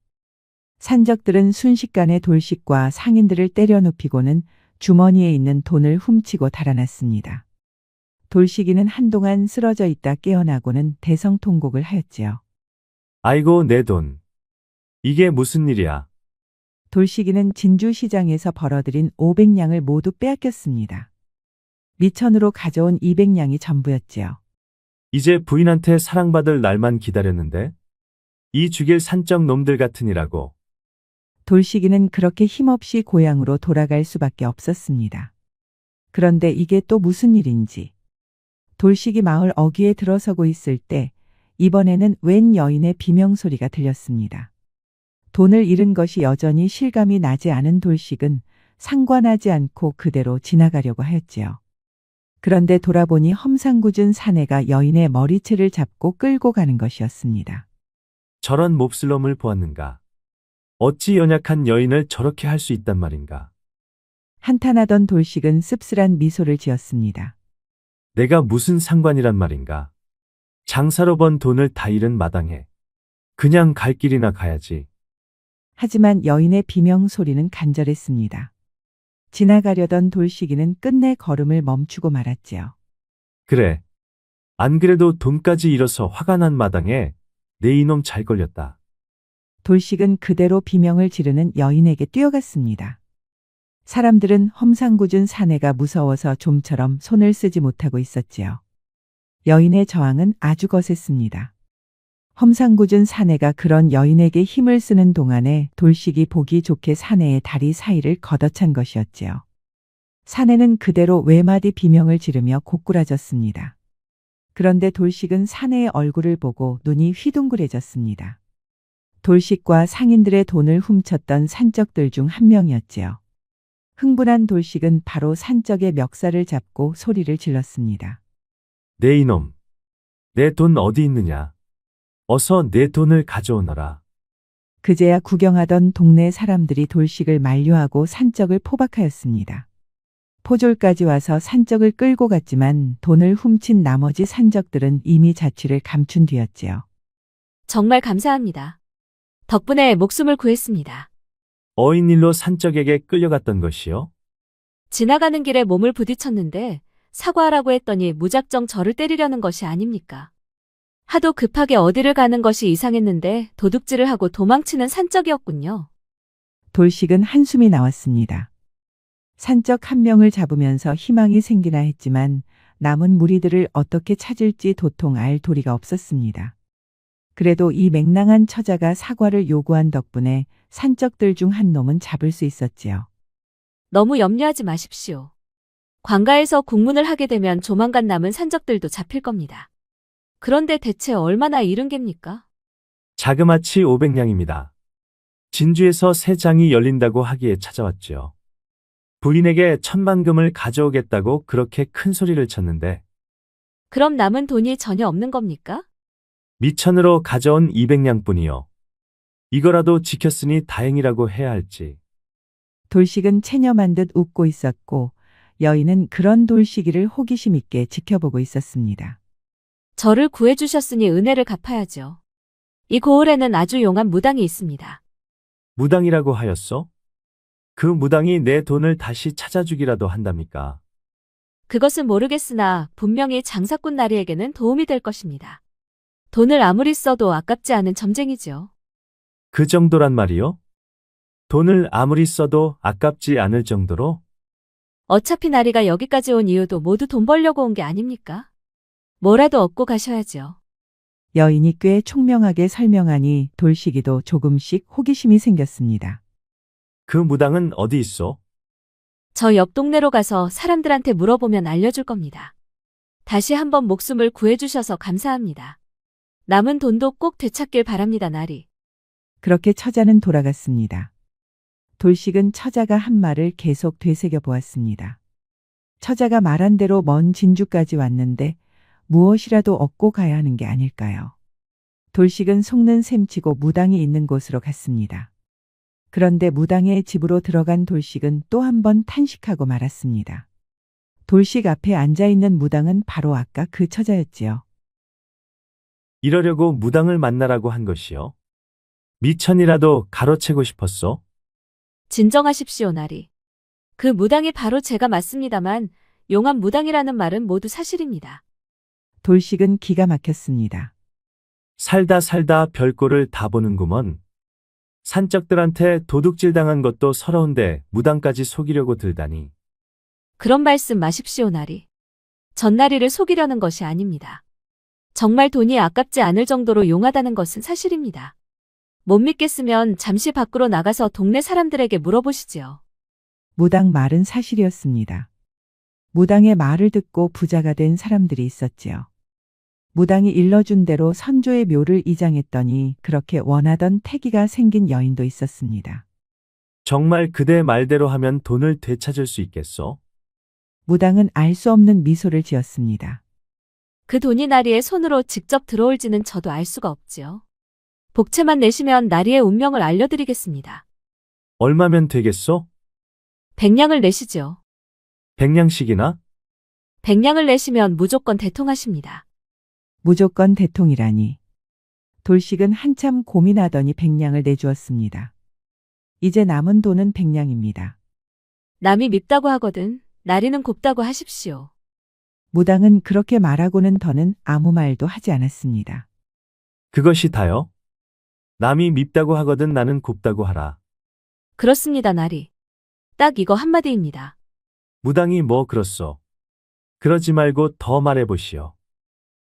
산적들은 순식간에 돌식과 상인들을 때려 눕히고는 주머니에 있는 돈을 훔치고 달아났습니다. 돌식이는 한동안 쓰러져 있다 깨어나고는 대성통곡을 하였지요. 아이고, 내 돈. 이게 무슨 일이야? 돌식이는 진주시장에서 벌어들인 500냥을 모두 빼앗겼습니다. 미천으로 가져온 200냥이 전부였지요. 이제 부인한테 사랑받을 날만 기다렸는데? 이 죽일 산적 놈들 같으니라고. 돌식이는 그렇게 힘없이 고향으로 돌아갈 수밖에 없었습니다. 그런데 이게 또 무슨 일인지. 돌식이 마을 어귀에 들어서고 있을 때 이번에는 웬 여인의 비명소리가 들렸습니다. 돈을 잃은 것이 여전히 실감이 나지 않은 돌식은 상관하지 않고 그대로 지나가려고 하였지요. 그런데 돌아보니 험상궂은 사내가 여인의 머리채를 잡고 끌고 가는 것이었습니다. 저런 몹쓸 놈을 보았는가? 어찌 연약한 여인을 저렇게 할 수 있단 말인가? 한탄하던 돌식은 씁쓸한 미소를 지었습니다. 내가 무슨 상관이란 말인가? 장사로 번 돈을 다 잃은 마당에 그냥 갈 길이나 가야지. 하지만 여인의 비명 소리는 간절했습니다. 지나가려던 돌식이는 끝내 걸음을 멈추고 말았지요. 그래. 안 그래도 돈까지 잃어서 화가 난 마당에 내 이놈 잘 걸렸다. 돌식은 그대로 비명을 지르는 여인에게 뛰어갔습니다. 사람들은 험상궂은 사내가 무서워서 좀처럼 손을 쓰지 못하고 있었지요. 여인의 저항은 아주 거셌습니다. 험상궂은 사내가 그런 여인에게 힘을 쓰는 동안에 돌식이 보기 좋게 사내의 다리 사이를 걷어찬 것이었지요. 사내는 그대로 외마디 비명을 지르며 고꾸라졌습니다. 그런데 돌식은 사내의 얼굴을 보고 눈이 휘둥그레졌습니다. 돌식과 상인들의 돈을 훔쳤던 산적들 중 한 명이었지요. 흥분한 돌식은 바로 산적의 멱살을 잡고 소리를 질렀습니다. 내 이놈. 내 돈 어디 있느냐? 어서 내 돈을 가져오너라. 그제야 구경하던 동네 사람들이 돌식을 만류하고 산적을 포박하였습니다. 포졸까지 와서 산적을 끌고 갔지만 돈을 훔친 나머지 산적들은 이미 자취를 감춘 뒤였지요. 정말 감사합니다. 덕분에 목숨을 구했습니다. 어인일로 산적에게 끌려갔던 것이요? 지나가는 길에 몸을 부딪혔는데 사과하라고 했더니 무작정 저를 때리려는 것이 아닙니까? 하도 급하게 어디를 가는 것이 이상했는데 도둑질을 하고 도망치는 산적이었군요. 돌식은 한숨이 나왔습니다. 산적 한 명을 잡으면서 희망이 생기나 했지만 남은 무리들을 어떻게 찾을지 도통 알 도리가 없었습니다. 그래도 이 맹랑한 처자가 사과를 요구한 덕분에 산적들 중 한 놈은 잡을 수 있었지요. 너무 염려하지 마십시오. 관가에서 국문을 하게 되면 조만간 남은 산적들도 잡힐 겁니다. 그런데 대체 얼마나 잃은 겝니까? 자그마치 500냥입니다. 진주에서 새 장이 열린다고 하기에 찾아왔죠. 부인에게 천만금을 가져오겠다고 그렇게 큰 소리를 쳤는데 그럼 남은 돈이 전혀 없는 겁니까? 미천으로 가져온 200냥뿐이요. 이거라도 지켰으니 다행이라고 해야 할지. 돌식은 체념한 듯 웃고 있었고 여인은 그런 돌식이를 호기심 있게 지켜보고 있었습니다. 저를 구해주셨으니 은혜를 갚아야죠. 이 고을에는 아주 용한 무당이 있습니다. 무당이라고 하였소? 그 무당이 내 돈을 다시 찾아주기라도 한답니까? 그것은 모르겠으나 분명히 장사꾼 나리에게는 도움이 될 것입니다. 돈을 아무리 써도 아깝지 않은 점쟁이죠. 그 정도란 말이요? 돈을 아무리 써도 아깝지 않을 정도로? 어차피 나리가 여기까지 온 이유도 모두 돈 벌려고 온 게 아닙니까? 뭐라도 얻고 가셔야죠. 여인이 꽤 총명하게 설명하니 돌식이도 조금씩 호기심이 생겼습니다. 그 무당은 어디 있어? 저 옆 동네로 가서 사람들한테 물어보면 알려줄 겁니다. 다시 한번 목숨을 구해주셔서 감사합니다. 남은 돈도 꼭 되찾길 바랍니다, 나리. 그렇게 처자는 돌아갔습니다. 돌식은 처자가 한 말을 계속 되새겨 보았습니다. 처자가 말한 대로 먼 진주까지 왔는데 무엇이라도 얻고 가야 하는 게 아닐까요? 돌식은 속는 셈치고 무당이 있는 곳으로 갔습니다. 그런데 무당의 집으로 들어간 돌식은 또 한 번 탄식하고 말았습니다. 돌식 앞에 앉아있는 무당은 바로 아까 그 처자였지요. 이러려고 무당을 만나라고 한 것이요. 미천이라도 가로채고 싶었소. 진정하십시오, 나리. 그 무당이 바로 제가 맞습니다만 용암 무당이라는 말은 모두 사실입니다. 돌식은 기가 막혔습니다. 살다 별꼴을 다 보는구먼. 산적들한테 도둑질 당한 것도 서러운데 무당까지 속이려고 들다니. 그런 말씀 마십시오, 나리. 전나리를 속이려는 것이 아닙니다. 정말 돈이 아깝지 않을 정도로 용하다는 것은 사실입니다. 못 믿겠으면 잠시 밖으로 나가서 동네 사람들에게 물어보시지요. 무당 말은 사실이었습니다. 무당의 말을 듣고 부자가 된 사람들이 있었지요. 무당이 일러준 대로 선조의 묘를 이장했더니 그렇게 원하던 태기가 생긴 여인도 있었습니다. 정말 그대 말대로 하면 돈을 되찾을 수 있겠소? 무당은 알 수 없는 미소를 지었습니다. 그 돈이 나리의 손으로 직접 들어올지는 저도 알 수가 없지요. 복채만 내시면 나리의 운명을 알려드리겠습니다. 얼마면 되겠소? 100냥을 내시죠. 100냥씩이나? 100냥을 내시면 무조건 대통하십니다. 무조건 대통이라니. 돌식은 한참 고민하더니 100냥을 내주었습니다. 이제 남은 돈은 100냥입니다. 남이 밉다고 하거든 나리는 곱다고 하십시오. 무당은 그렇게 말하고는 더는 아무 말도 하지 않았습니다. 그것이 다요? 남이 밉다고 하거든 나는 곱다고 하라. 그렇습니다, 나리. 딱 이거 한마디입니다. 무당이 뭐 그렇소? 그러지 말고 더 말해보시오.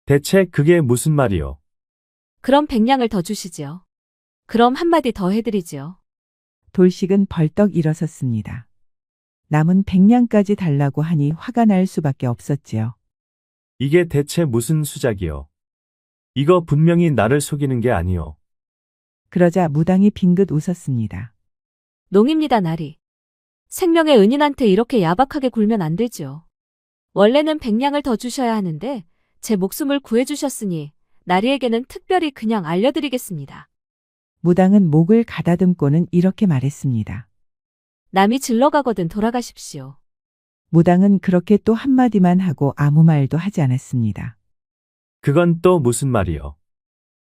대체 그게 무슨 말이오? 그럼 100냥을 더 주시지요. 그럼 한마디 더 해드리지요. 돌식은 벌떡 일어섰습니다. 남은 100냥까지 달라고 하니 화가 날 수밖에 없었지요. 이게 대체 무슨 수작이오? 이거 분명히 나를 속이는 게 아니오. 그러자 무당이 빙긋 웃었습니다. 농입니다, 나리. 생명의 은인한테 이렇게 야박하게 굴면 안 되죠. 원래는 100냥을 더 주셔야 하는데 제 목숨을 구해주셨으니 나리에게는 특별히 그냥 알려드리겠습니다. 무당은 목을 가다듬고는 이렇게 말했습니다. 남이 질러가거든 돌아가십시오. 무당은 그렇게 또 한마디만 하고 아무 말도 하지 않았습니다. 그건 또 무슨 말이오?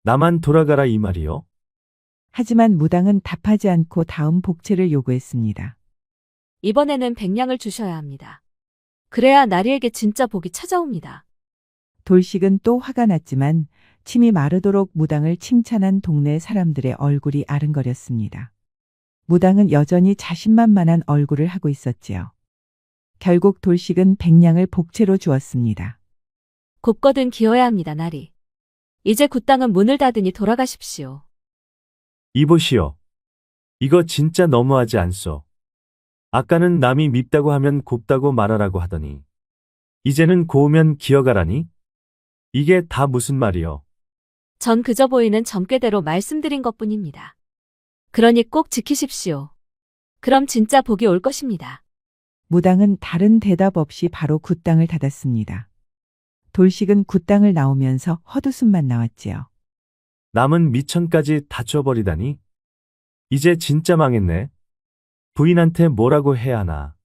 나만 돌아가라 이 말이오? 하지만 무당은 답하지 않고 다음 복채를 요구했습니다. 이번에는 100냥을 주셔야 합니다. 그래야 나리에게 진짜 복이 찾아옵니다. 돌식은 또 화가 났지만 침이 마르도록 무당을 칭찬한 동네 사람들의 얼굴이 아른거렸습니다. 무당은 여전히 자신만만한 얼굴을 하고 있었지요. 결국 돌식은 100냥을 복채로 주었습니다. 곱거든 기어야 합니다, 나리. 이제 굿땅은 문을 닫으니 돌아가십시오. 이보시오. 이거 진짜 너무하지 않소? 아까는 남이 밉다고 하면 곱다고 말하라고 하더니 이제는 고우면 기어가라니? 이게 다 무슨 말이오? 전 그저 보이는 점괘대로 말씀드린 것뿐입니다. 그러니 꼭 지키십시오. 그럼 진짜 복이 올 것입니다. 무당은 다른 대답 없이 바로 굿땅을 닫았습니다. 돌식은 굿땅을 나오면서 헛웃음만 나왔지요. 남은 미천까지 다 줘버리다니? 이제 진짜 망했네. 부인한테 뭐라고 해야 하나.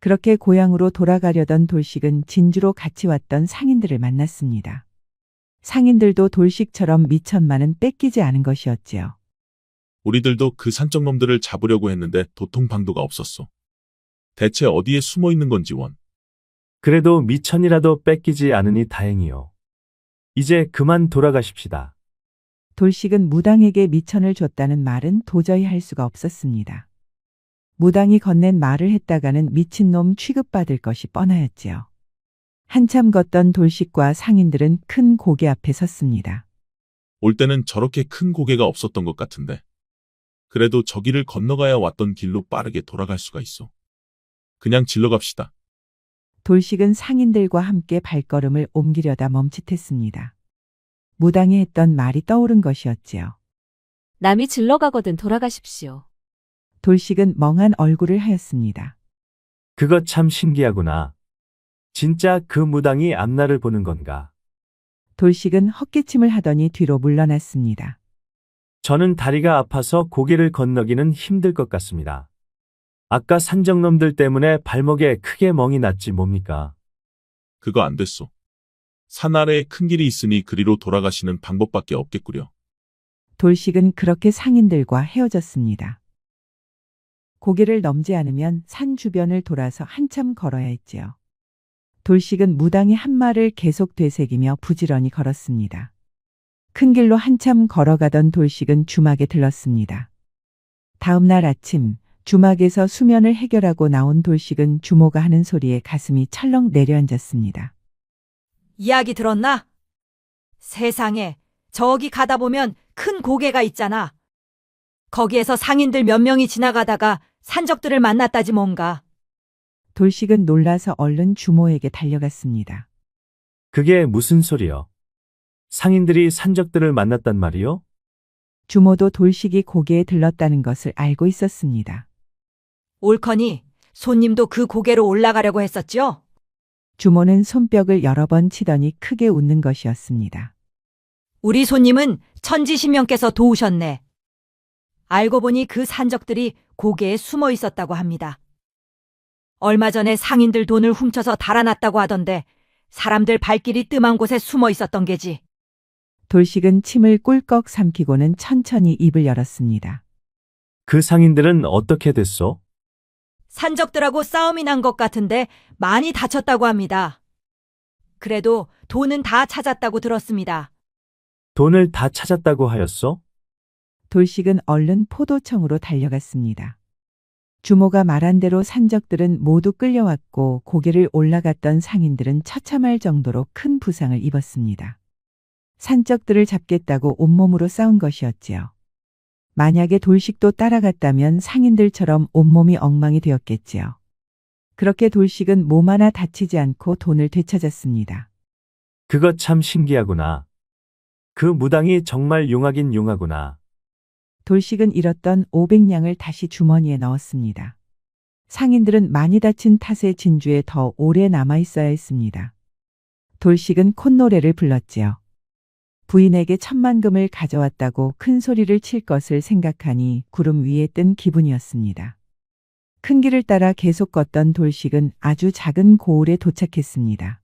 그렇게 고향으로 돌아가려던 돌식은 진주로 같이 왔던 상인들을 만났습니다. 상인들도 돌식처럼 미천만은 뺏기지 않은 것이었지요. 우리들도 그 산적놈들을 잡으려고 했는데 도통 방도가 없었소. 대체 어디에 숨어 있는 건지 원. 그래도 미천이라도 뺏기지 않으니 다행이요. 이제 그만 돌아가십시다. 돌식은 무당에게 미천을 줬다는 말은 도저히 할 수가 없었습니다. 무당이 건넨 말을 했다가는 미친놈 취급받을 것이 뻔하였지요. 한참 걷던 돌식과 상인들은 큰 고개 앞에 섰습니다. 올 때는 저렇게 큰 고개가 없었던 것 같은데. 그래도 저기를 건너가야 왔던 길로 빠르게 돌아갈 수가 있어. 그냥 질러갑시다. 돌식은 상인들과 함께 발걸음을 옮기려다 멈칫했습니다. 무당이 했던 말이 떠오른 것이었지요. 남이 질러가거든 돌아가십시오. 돌식은 멍한 얼굴을 하였습니다. 그거 참 신기하구나. 진짜 그 무당이 앞날을 보는 건가? 돌식은 헛기침을 하더니 뒤로 물러났습니다. 저는 다리가 아파서 고개를 건너기는 힘들 것 같습니다. 아까 산적놈들 때문에 발목에 크게 멍이 났지 뭡니까? 그거 안 됐소. 산 아래에 큰 길이 있으니 그리로 돌아가시는 방법밖에 없겠구려. 돌식은 그렇게 상인들과 헤어졌습니다. 고개를 넘지 않으면 산 주변을 돌아서 한참 걸어야 했지요. 돌식은 무당이 한 말을 계속 되새기며 부지런히 걸었습니다. 큰 길로 한참 걸어가던 돌식은 주막에 들렀습니다. 다음 날 아침 주막에서 수면을 해결하고 나온 돌식은 주모가 하는 소리에 가슴이 철렁 내려앉았습니다. 이야기 들었나? 세상에, 저기 가다 보면 큰 고개가 있잖아. 거기에서 상인들 몇 명이 지나가다가 산적들을 만났다지 뭔가. 돌식은 놀라서 얼른 주모에게 달려갔습니다. 그게 무슨 소리요? 상인들이 산적들을 만났단 말이요? 주모도 돌식이 고개에 들렀다는 것을 알고 있었습니다. 옳거니 손님도 그 고개로 올라가려고 했었지요? 주모는 손뼉을 여러 번 치더니 크게 웃는 것이었습니다. 우리 손님은 천지신명께서 도우셨네. 알고 보니 그 산적들이 고개에 숨어 있었다고 합니다. 얼마 전에 상인들 돈을 훔쳐서 달아났다고 하던데 사람들 발길이 뜸한 곳에 숨어 있었던 게지. 돌식은 침을 꿀꺽 삼키고는 천천히 입을 열었습니다. 그 상인들은 어떻게 됐소? 산적들하고 싸움이 난 것 같은데 많이 다쳤다고 합니다. 그래도 돈은 다 찾았다고 들었습니다. 돈을 다 찾았다고 하였소? 돌식은 얼른 포도청으로 달려갔습니다. 주모가 말한 대로 산적들은 모두 끌려왔고 고개를 올라갔던 상인들은 처참할 정도로 큰 부상을 입었습니다. 산적들을 잡겠다고 온몸으로 싸운 것이었지요. 만약에 돌식도 따라갔다면 상인들처럼 온몸이 엉망이 되었겠지요. 그렇게 돌식은 몸 하나 다치지 않고 돈을 되찾았습니다. 그거 참 신기하구나. 그 무당이 정말 용하긴 용하구나. 돌식은 잃었던 500냥을 다시 주머니에 넣었습니다. 상인들은 많이 다친 탓에 진주에 더 오래 남아 있어야 했습니다. 돌식은 콧노래를 불렀지요. 부인에게 10,000금을 가져왔다고 큰 소리를 칠 것을 생각하니 구름 위에 뜬 기분이었습니다. 큰 길을 따라 계속 걷던 돌식은 아주 작은 고을에 도착했습니다.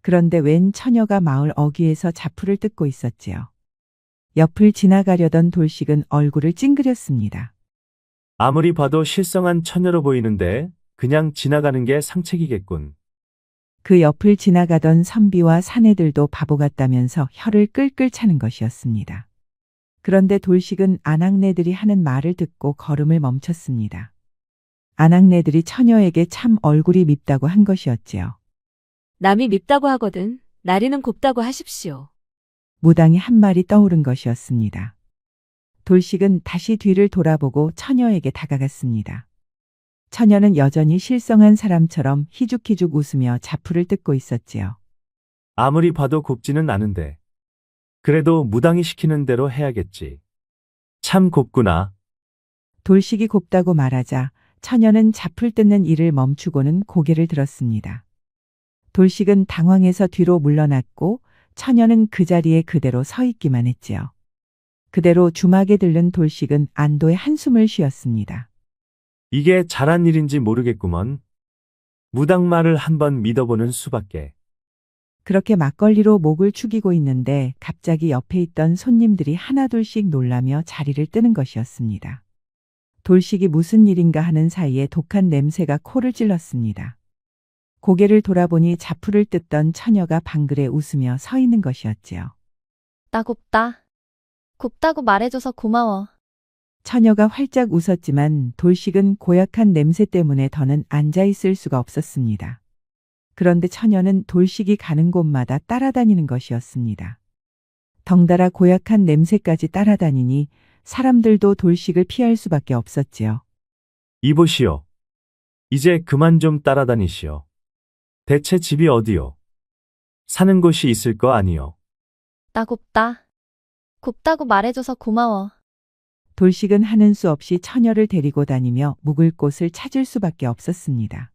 그런데 웬 처녀가 마을 어귀에서 자풀을 뜯고 있었지요. 옆을 지나가려던 돌식은 얼굴을 찡그렸습니다. 아무리 봐도 실성한 처녀로 보이는데 그냥 지나가는 게 상책이겠군. 그 옆을 지나가던 선비와 사내들도 바보 같다면서 혀를 끌끌 차는 것이었습니다. 그런데 돌식은 아낙네들이 하는 말을 듣고 걸음을 멈췄습니다. 아낙네들이 처녀에게 참 얼굴이 밉다고 한 것이었지요. 남이 밉다고 하거든 나리는 곱다고 하십시오. 무당이 한 말이 떠오른 것이었습니다. 돌식은 다시 뒤를 돌아보고 처녀에게 다가갔습니다. 처녀는 여전히 실성한 사람처럼 희죽희죽 웃으며 자풀을 뜯고 있었지요. 아무리 봐도 곱지는 않은데. 그래도 무당이 시키는 대로 해야겠지. 참 곱구나. 돌식이 곱다고 말하자 처녀는 자풀 뜯는 일을 멈추고는 고개를 들었습니다. 돌식은 당황해서 뒤로 물러났고 처녀는 그 자리에 그대로 서 있기만 했지요. 그대로 주막에 들른 돌식은 안도의 한숨을 쉬었습니다. 이게 잘한 일인지 모르겠구먼. 무당 말을 한번 믿어보는 수밖에. 그렇게 막걸리로 목을 축이고 있는데 갑자기 옆에 있던 손님들이 하나둘씩 놀라며 자리를 뜨는 것이었습니다. 돌식이 무슨 일인가 하는 사이에 독한 냄새가 코를 찔렀습니다. 고개를 돌아보니 자풀을 뜯던 처녀가 방글에 웃으며 서 있는 것이었지요. 나 곱다. 곱다고 말해줘서 고마워. 처녀가 활짝 웃었지만 돌식은 고약한 냄새 때문에 더는 앉아있을 수가 없었습니다. 그런데 처녀는 돌식이 가는 곳마다 따라다니는 것이었습니다. 덩달아 고약한 냄새까지 따라다니니 사람들도 돌식을 피할 수밖에 없었지요. 이보시오. 이제 그만 좀 따라다니시오. 대체 집이 어디요? 사는 곳이 있을 거 아니요? 나 곱다. 곱다고 말해줘서 고마워. 돌식은 하는 수 없이 처녀를 데리고 다니며 묵을 곳을 찾을 수밖에 없었습니다.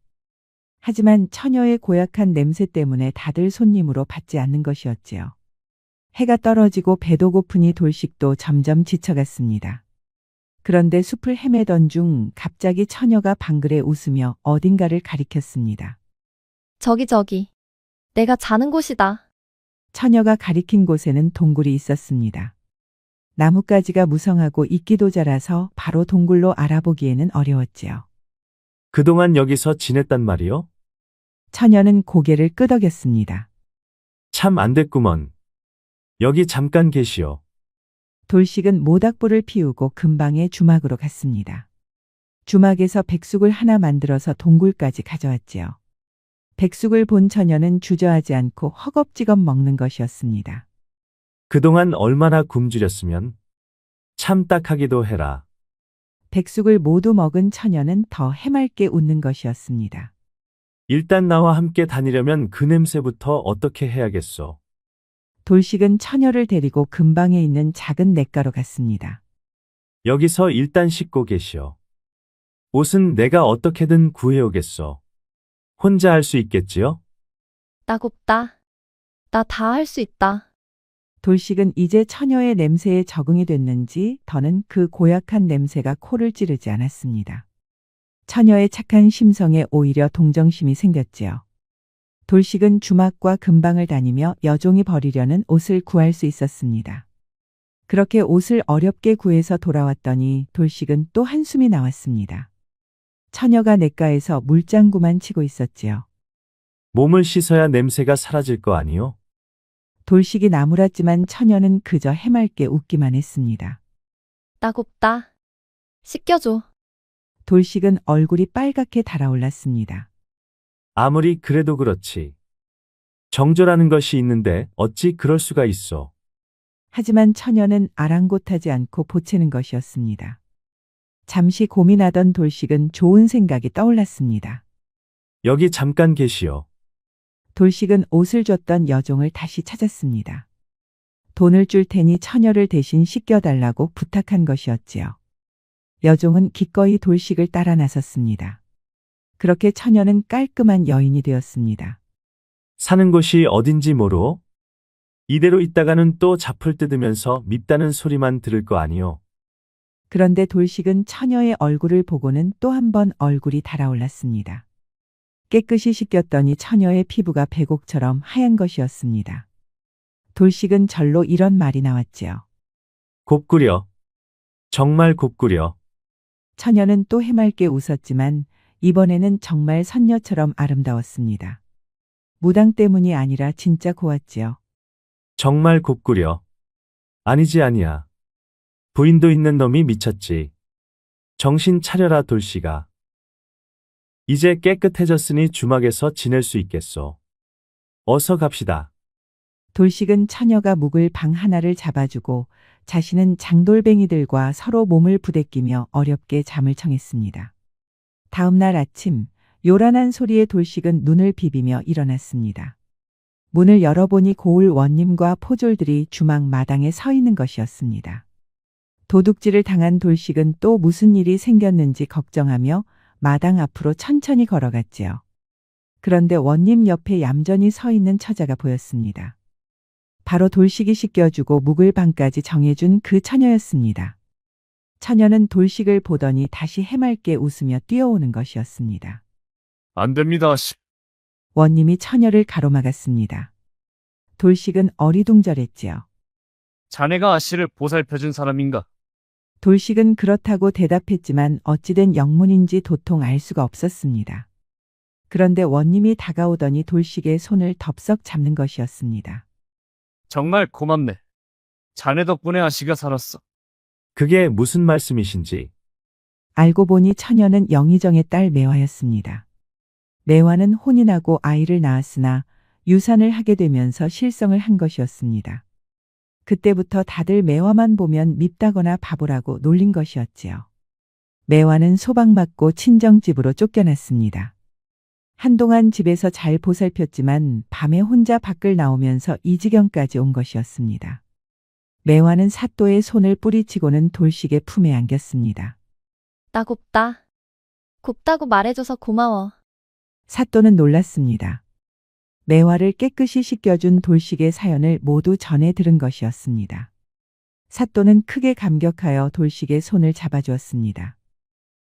하지만 처녀의 고약한 냄새 때문에 다들 손님으로 받지 않는 것이었지요. 해가 떨어지고 배도 고프니 돌식도 점점 지쳐갔습니다. 그런데 숲을 헤매던 중 갑자기 처녀가 방글에 웃으며 어딘가를 가리켰습니다. 저기. 내가 자는 곳이다. 처녀가 가리킨 곳에는 동굴이 있었습니다. 나뭇가지가 무성하고 이끼도 자라서 바로 동굴로 알아보기에는 어려웠지요. 그동안 여기서 지냈단 말이요? 처녀는 고개를 끄덕였습니다. 참 안 됐구먼. 여기 잠깐 계시오. 돌식은 모닥불을 피우고 근방에 주막으로 갔습니다. 주막에서 백숙을 하나 만들어서 동굴까지 가져왔지요. 백숙을 본 처녀는 주저하지 않고 허겁지겁 먹는 것이었습니다. 그동안 얼마나 굶주렸으면 참 딱하기도 해라. 백숙을 모두 먹은 처녀는 더 해맑게 웃는 것이었습니다. 일단 나와 함께 다니려면 그 냄새부터 어떻게 해야겠소? 돌식은 처녀를 데리고 근방에 있는 작은 냇가로 갔습니다. 여기서 일단 씻고 계시오. 옷은 내가 어떻게든 구해오겠소. 혼자 할 수 있겠지요? 따곱다. 나 다 할 수 있다. 돌식은 이제 처녀의 냄새에 적응이 됐는지 더는 그 고약한 냄새가 코를 찌르지 않았습니다. 처녀의 착한 심성에 오히려 동정심이 생겼지요. 돌식은 주막과 근방을 다니며 여종이 버리려는 옷을 구할 수 있었습니다. 그렇게 옷을 어렵게 구해서 돌아왔더니 돌식은 또 한숨이 나왔습니다. 처녀가 냇가에서 물장구만 치고 있었지요. 몸을 씻어야 냄새가 사라질 거 아니요? 돌식이 나무랐지만 처녀는 그저 해맑게 웃기만 했습니다. 따곱다. 씻겨줘. 돌식은 얼굴이 빨갛게 달아올랐습니다. 아무리 그래도 그렇지. 정조라는 것이 있는데 어찌 그럴 수가 있어. 하지만 처녀는 아랑곳하지 않고 보채는 것이었습니다. 잠시 고민하던 돌식은 좋은 생각이 떠올랐습니다. 여기 잠깐 계시오. 돌식은 옷을 줬던 여종을 다시 찾았습니다. 돈을 줄 테니 처녀를 대신 씻겨달라고 부탁한 것이었지요. 여종은 기꺼이 돌식을 따라 나섰습니다. 그렇게 처녀는 깔끔한 여인이 되었습니다. 사는 곳이 어딘지 모르오? 이대로 있다가는 또 잡풀 뜯으면서 밉다는 소리만 들을 거 아니오. 그런데 돌식은 처녀의 얼굴을 보고는 또 한 번 얼굴이 달아올랐습니다. 깨끗이 씻겼더니 처녀의 피부가 백옥처럼 하얀 것이었습니다. 돌식은 절로 이런 말이 나왔지요. 곱구려. 정말 곱구려. 처녀는 또 해맑게 웃었지만 이번에는 정말 선녀처럼 아름다웠습니다. 무당 때문이 아니라 진짜 고왔지요. 정말 곱구려. 아니지 아니야. 부인도 있는 놈이 미쳤지. 정신 차려라 돌씨가. 이제 깨끗해졌으니 주막에서 지낼 수 있겠소. 어서 갑시다. 돌식은 처녀가 묵을 방 하나를 잡아주고 자신은 장돌뱅이들과 서로 몸을 부대끼며 어렵게 잠을 청했습니다. 다음 날 아침 요란한 소리에 돌식은 눈을 비비며 일어났습니다. 문을 열어보니 고을 원님과 포졸들이 주막 마당에 서 있는 것이었습니다. 도둑질을 당한 돌식은 또 무슨 일이 생겼는지 걱정하며 마당 앞으로 천천히 걸어갔지요. 그런데 원님 옆에 얌전히 서 있는 처자가 보였습니다. 바로 돌식이 씻겨주고 묵을 방까지 정해준 그 처녀였습니다. 처녀는 돌식을 보더니 다시 해맑게 웃으며 뛰어오는 것이었습니다. 안 됩니다, 아씨. 원님이 처녀를 가로막았습니다. 돌식은 어리둥절했지요. 자네가 아씨를 보살펴준 사람인가? 돌식은 그렇다고 대답했지만 어찌된 영문인지 도통 알 수가 없었습니다. 그런데 원님이 다가오더니 돌식의 손을 덥석 잡는 것이었습니다. 정말 고맙네. 자네 덕분에 아씨가 살았어. 그게 무슨 말씀이신지. 알고 보니 처녀는 영의정의 딸 매화였습니다. 매화는 혼인하고 아이를 낳았으나 유산을 하게 되면서 실성을 한 것이었습니다. 그때부터 다들 매화만 보면 밉다거나 바보라고 놀린 것이었지요. 매화는 소방맞고 친정집으로 쫓겨났습니다. 한동안 집에서 잘 보살폈지만 밤에 혼자 밖을 나오면서 이 지경까지 온 것이었습니다. 매화는 사또의 손을 뿌리치고는 돌식의 품에 안겼습니다. 나 곱다. 곱다고 말해줘서 고마워. 사또는 놀랐습니다. 매화를 깨끗이 씻겨준 돌식의 사연을 모두 전해 들은 것이었습니다. 사또는 크게 감격하여 돌식의 손을 잡아주었습니다.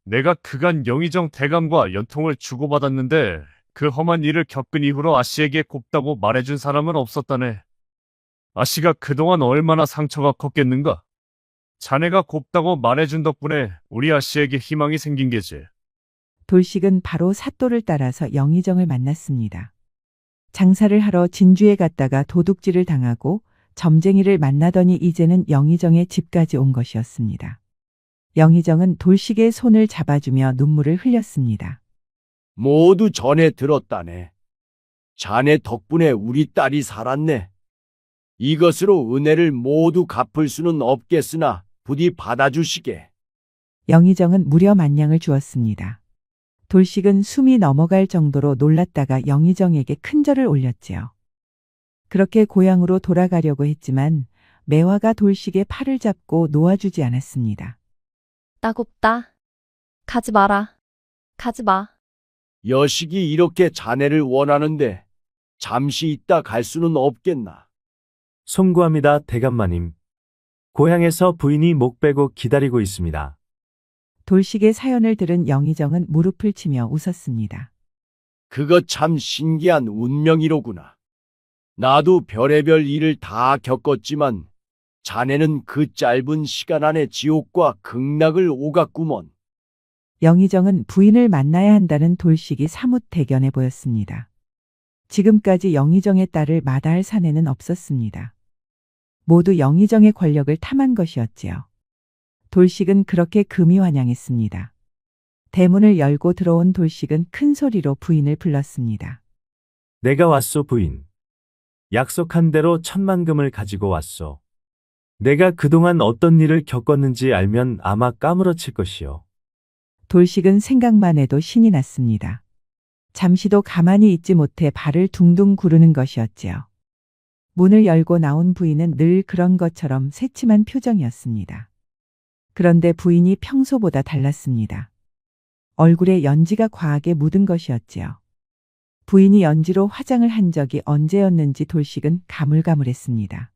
내가 그간 영의정 대감과 연통을 주고받았는데 그 험한 일을 겪은 이후로 아씨에게 곱다고 말해준 사람은 없었다네. 아씨가 그동안 얼마나 상처가 컸겠는가? 자네가 곱다고 말해준 덕분에 우리 아씨에게 희망이 생긴 게지. 돌식은 바로 사또를 따라서 영의정을 만났습니다. 장사를 하러 진주에 갔다가 도둑질을 당하고 점쟁이를 만나더니 이제는 영의정의 집까지 온 것이었습니다. 영의정은 돌식의 손을 잡아주며 눈물을 흘렸습니다. 모두 전해 들었다네. 자네 덕분에 우리 딸이 살았네. 이것으로 은혜를 모두 갚을 수는 없겠으나 부디 받아주시게. 영의정은 무려 만냥을 주었습니다. 돌식은 숨이 넘어갈 정도로 놀랐다가 영의정에게 큰절을 올렸지요. 그렇게 고향으로 돌아가려고 했지만 매화가 돌식의 팔을 잡고 놓아주지 않았습니다. 나 곱다. 가지 마라. 가지 마. 여식이 이렇게 자네를 원하는데 잠시 있다 갈 수는 없겠나. 송구합니다, 대감마님. 고향에서 부인이 목 빼고 기다리고 있습니다. 돌식의 사연을 들은 영의정은 무릎을 치며 웃었습니다. 그거 참 신기한 운명이로구나. 나도 별의별 일을 다 겪었지만 자네는 그 짧은 시간 안에 지옥과 극락을 오갔구먼. 영의정은 부인을 만나야 한다는 돌식이 사뭇 대견해 보였습니다. 지금까지 영의정의 딸을 마다할 사내는 없었습니다. 모두 영의정의 권력을 탐한 것이었지요. 돌식은 그렇게 금이환영했습니다. 대문을 열고 들어온 돌식은 큰 소리로 부인을 불렀습니다. 내가 왔소, 부인. 약속한 대로 10,000금을 가지고 왔소. 내가 그동안 어떤 일을 겪었는지 알면 아마 까무러칠 것이요. 돌식은 생각만 해도 신이 났습니다. 잠시도 가만히 있지 못해 발을 둥둥 구르는 것이었지요. 문을 열고 나온 부인은 늘 그런 것처럼 새침한 표정이었습니다. 그런데 부인이 평소보다 달랐습니다. 얼굴에 연지가 과하게 묻은 것이었지요. 부인이 연지로 화장을 한 적이 언제였는지 돌식은 가물가물했습니다.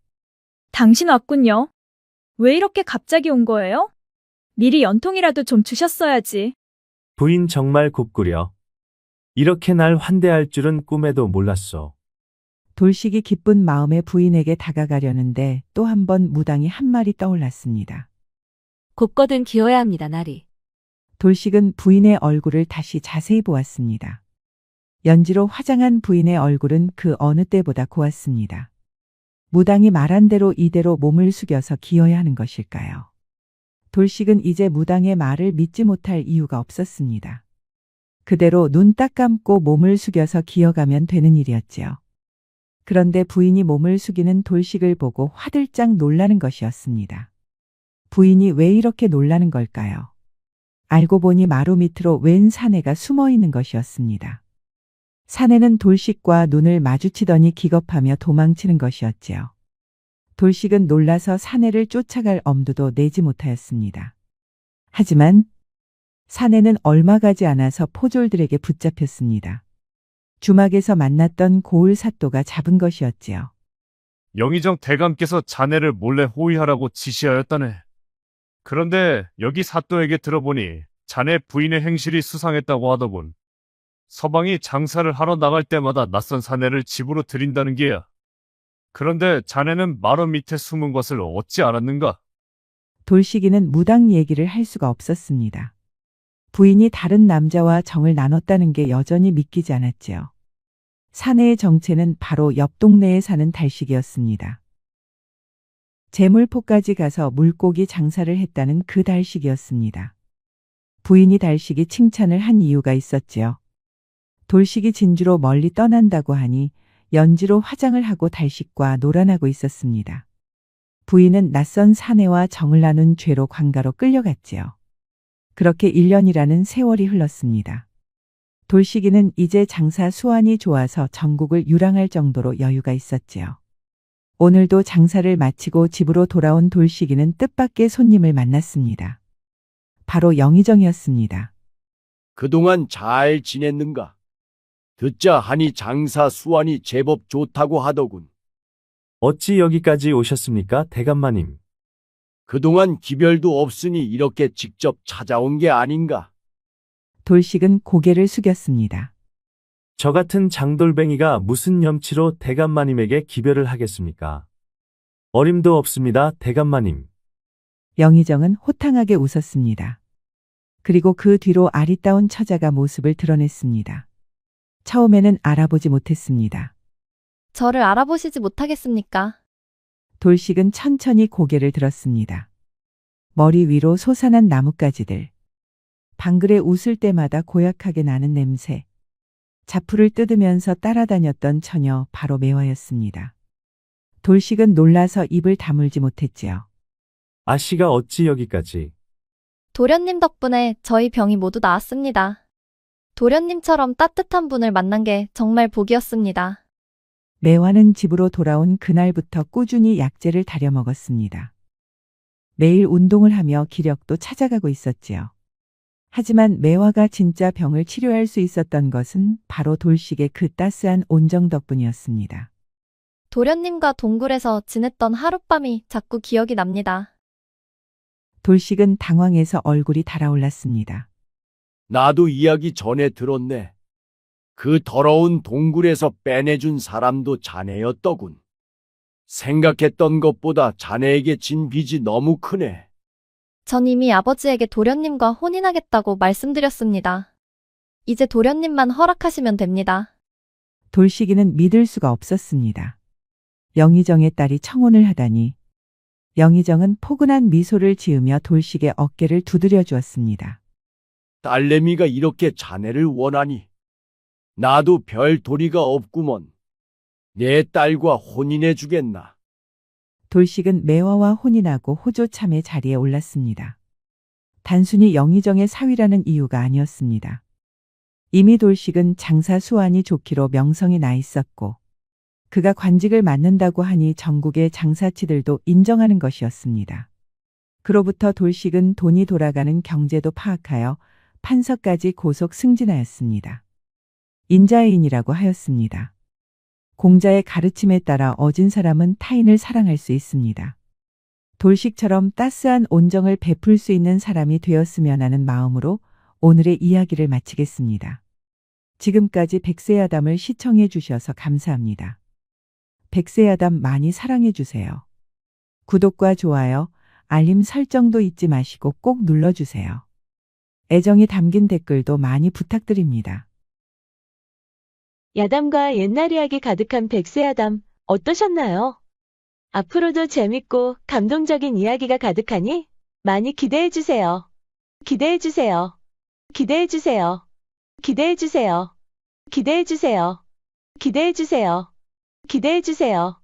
당신 왔군요. 왜 이렇게 갑자기 온 거예요? 미리 연통이라도 좀 주셨어야지. 부인 정말 곱구려. 이렇게 날 환대할 줄은 꿈에도 몰랐소. 돌식이 기쁜 마음에 부인에게 다가가려는데 또 한 번 무당이 한 말이 떠올랐습니다. 곱거든 기어야 합니다, 나리. 돌식은 부인의 얼굴을 다시 자세히 보았습니다. 연지로 화장한 부인의 얼굴은 그 어느 때보다 고왔습니다. 무당이 말한 대로 이대로 몸을 숙여서 기어야 하는 것일까요? 돌식은 이제 무당의 말을 믿지 못할 이유가 없었습니다. 그대로 눈 딱 감고 몸을 숙여서 기어가면 되는 일이었지요. 그런데 부인이 몸을 숙이는 돌식을 보고 화들짝 놀라는 것이었습니다. 부인이 왜 이렇게 놀라는 걸까요? 알고 보니 마루 밑으로 웬 사내가 숨어 있는 것이었습니다. 사내는 돌식과 눈을 마주치더니 기겁하며 도망치는 것이었지요. 돌식은 놀라서 사내를 쫓아갈 엄두도 내지 못하였습니다. 하지만 사내는 얼마 가지 않아서 포졸들에게 붙잡혔습니다. 주막에서 만났던 고을 사또가 잡은 것이었지요. 영의정 대감께서 자네를 몰래 호위하라고 지시하였다네. 그런데 여기 사또에게 들어보니 자네 부인의 행실이 수상했다고 하더군. 서방이 장사를 하러 나갈 때마다 낯선 사내를 집으로 들인다는 게야. 그런데 자네는 마루 밑에 숨은 것을 어찌 알았는가? 돌식이는 무당 얘기를 할 수가 없었습니다. 부인이 다른 남자와 정을 나눴다는 게 여전히 믿기지 않았지요. 사내의 정체는 바로 옆 동네에 사는 달식이었습니다. 제물포까지 가서 물고기 장사를 했다는 그 달식이었습니다. 부인이 달식이 칭찬을 한 이유가 있었지요. 돌식이 진주로 멀리 떠난다고 하니 연지로 화장을 하고 달식과 놀아나고 있었습니다. 부인은 낯선 사내와 정을 나눈 죄로 관가로 끌려갔지요. 그렇게 1년이라는 세월이 흘렀습니다. 돌식이는 이제 장사 수완이 좋아서 전국을 유랑할 정도로 여유가 있었지요. 오늘도 장사를 마치고 집으로 돌아온 돌식이는 뜻밖의 손님을 만났습니다. 바로 영의정이었습니다. 그동안 잘 지냈는가? 듣자 하니 장사 수완이 제법 좋다고 하더군. 어찌 여기까지 오셨습니까, 대감마님? 그동안 기별도 없으니 이렇게 직접 찾아온 게 아닌가. 돌식은 고개를 숙였습니다. 저 같은 장돌뱅이가 무슨 염치로 대감마님에게 기별을 하겠습니까? 어림도 없습니다, 대감마님. 영의정은 호탕하게 웃었습니다. 그리고 그 뒤로 아리따운 처자가 모습을 드러냈습니다. 처음에는 알아보지 못했습니다. 저를 알아보시지 못하겠습니까? 돌식은 천천히 고개를 들었습니다. 머리 위로 솟아난 나뭇가지들. 방글에 웃을 때마다 고약하게 나는 냄새. 자풀을 뜯으면서 따라다녔던 처녀 바로 매화였습니다. 돌식은 놀라서 입을 다물지 못했지요. 아씨가 어찌 여기까지? 도련님 덕분에 저희 병이 모두 나았습니다. 도련님처럼 따뜻한 분을 만난 게 정말 복이었습니다. 매화는 집으로 돌아온 그날부터 꾸준히 약재를 다려 먹었습니다. 매일 운동을 하며 기력도 찾아가고 있었지요. 하지만 매화가 진짜 병을 치료할 수 있었던 것은 바로 돌식의 그 따스한 온정 덕분이었습니다. 도련님과 동굴에서 지냈던 하룻밤이 자꾸 기억이 납니다. 돌식은 당황해서 얼굴이 달아올랐습니다. 나도 이야기 전에 들었네. 그 더러운 동굴에서 빼내준 사람도 자네였더군. 생각했던 것보다 자네에게 진 빚이 너무 크네. 전 이미 아버지에게 도련님과 혼인하겠다고 말씀드렸습니다. 이제 도련님만 허락하시면 됩니다. 돌식이는 믿을 수가 없었습니다. 영의정의 딸이 청혼을 하다니. 영의정은 포근한 미소를 지으며 돌식의 어깨를 두드려 주었습니다. 딸내미가 이렇게 자네를 원하니 나도 별 도리가 없구먼. 내 딸과 혼인해 주겠나. 돌식은 매화와 혼인하고 호조참의 자리에 올랐습니다. 단순히 영의정의 사위라는 이유가 아니었습니다. 이미 돌식은 장사 수완이 좋기로 명성이 나 있었고 그가 관직을 맡는다고 하니 전국의 장사치들도 인정하는 것이었습니다. 그로부터 돌식은 돈이 돌아가는 경제도 파악하여 판서까지 고속 승진하였습니다. 인자의인이라고 하였습니다. 공자의 가르침에 따라 어진 사람은 타인을 사랑할 수 있습니다. 돌식처럼 따스한 온정을 베풀 수 있는 사람이 되었으면 하는 마음으로 오늘의 이야기를 마치겠습니다. 지금까지 백세야담을 시청해 주셔서 감사합니다. 백세야담 많이 사랑해 주세요. 구독과 좋아요, 알림 설정도 잊지 마시고 꼭 눌러주세요. 애정이 담긴 댓글도 많이 부탁드립니다. 야담과 옛날 이야기 가득한 백세야담 어떠셨나요? 앞으로도 재밌고 감동적인 이야기가 가득하니 많이 기대해주세요. 기대해주세요. 기대해주세요. 기대해주세요. 기대해주세요. 기대해주세요. 기대해주세요.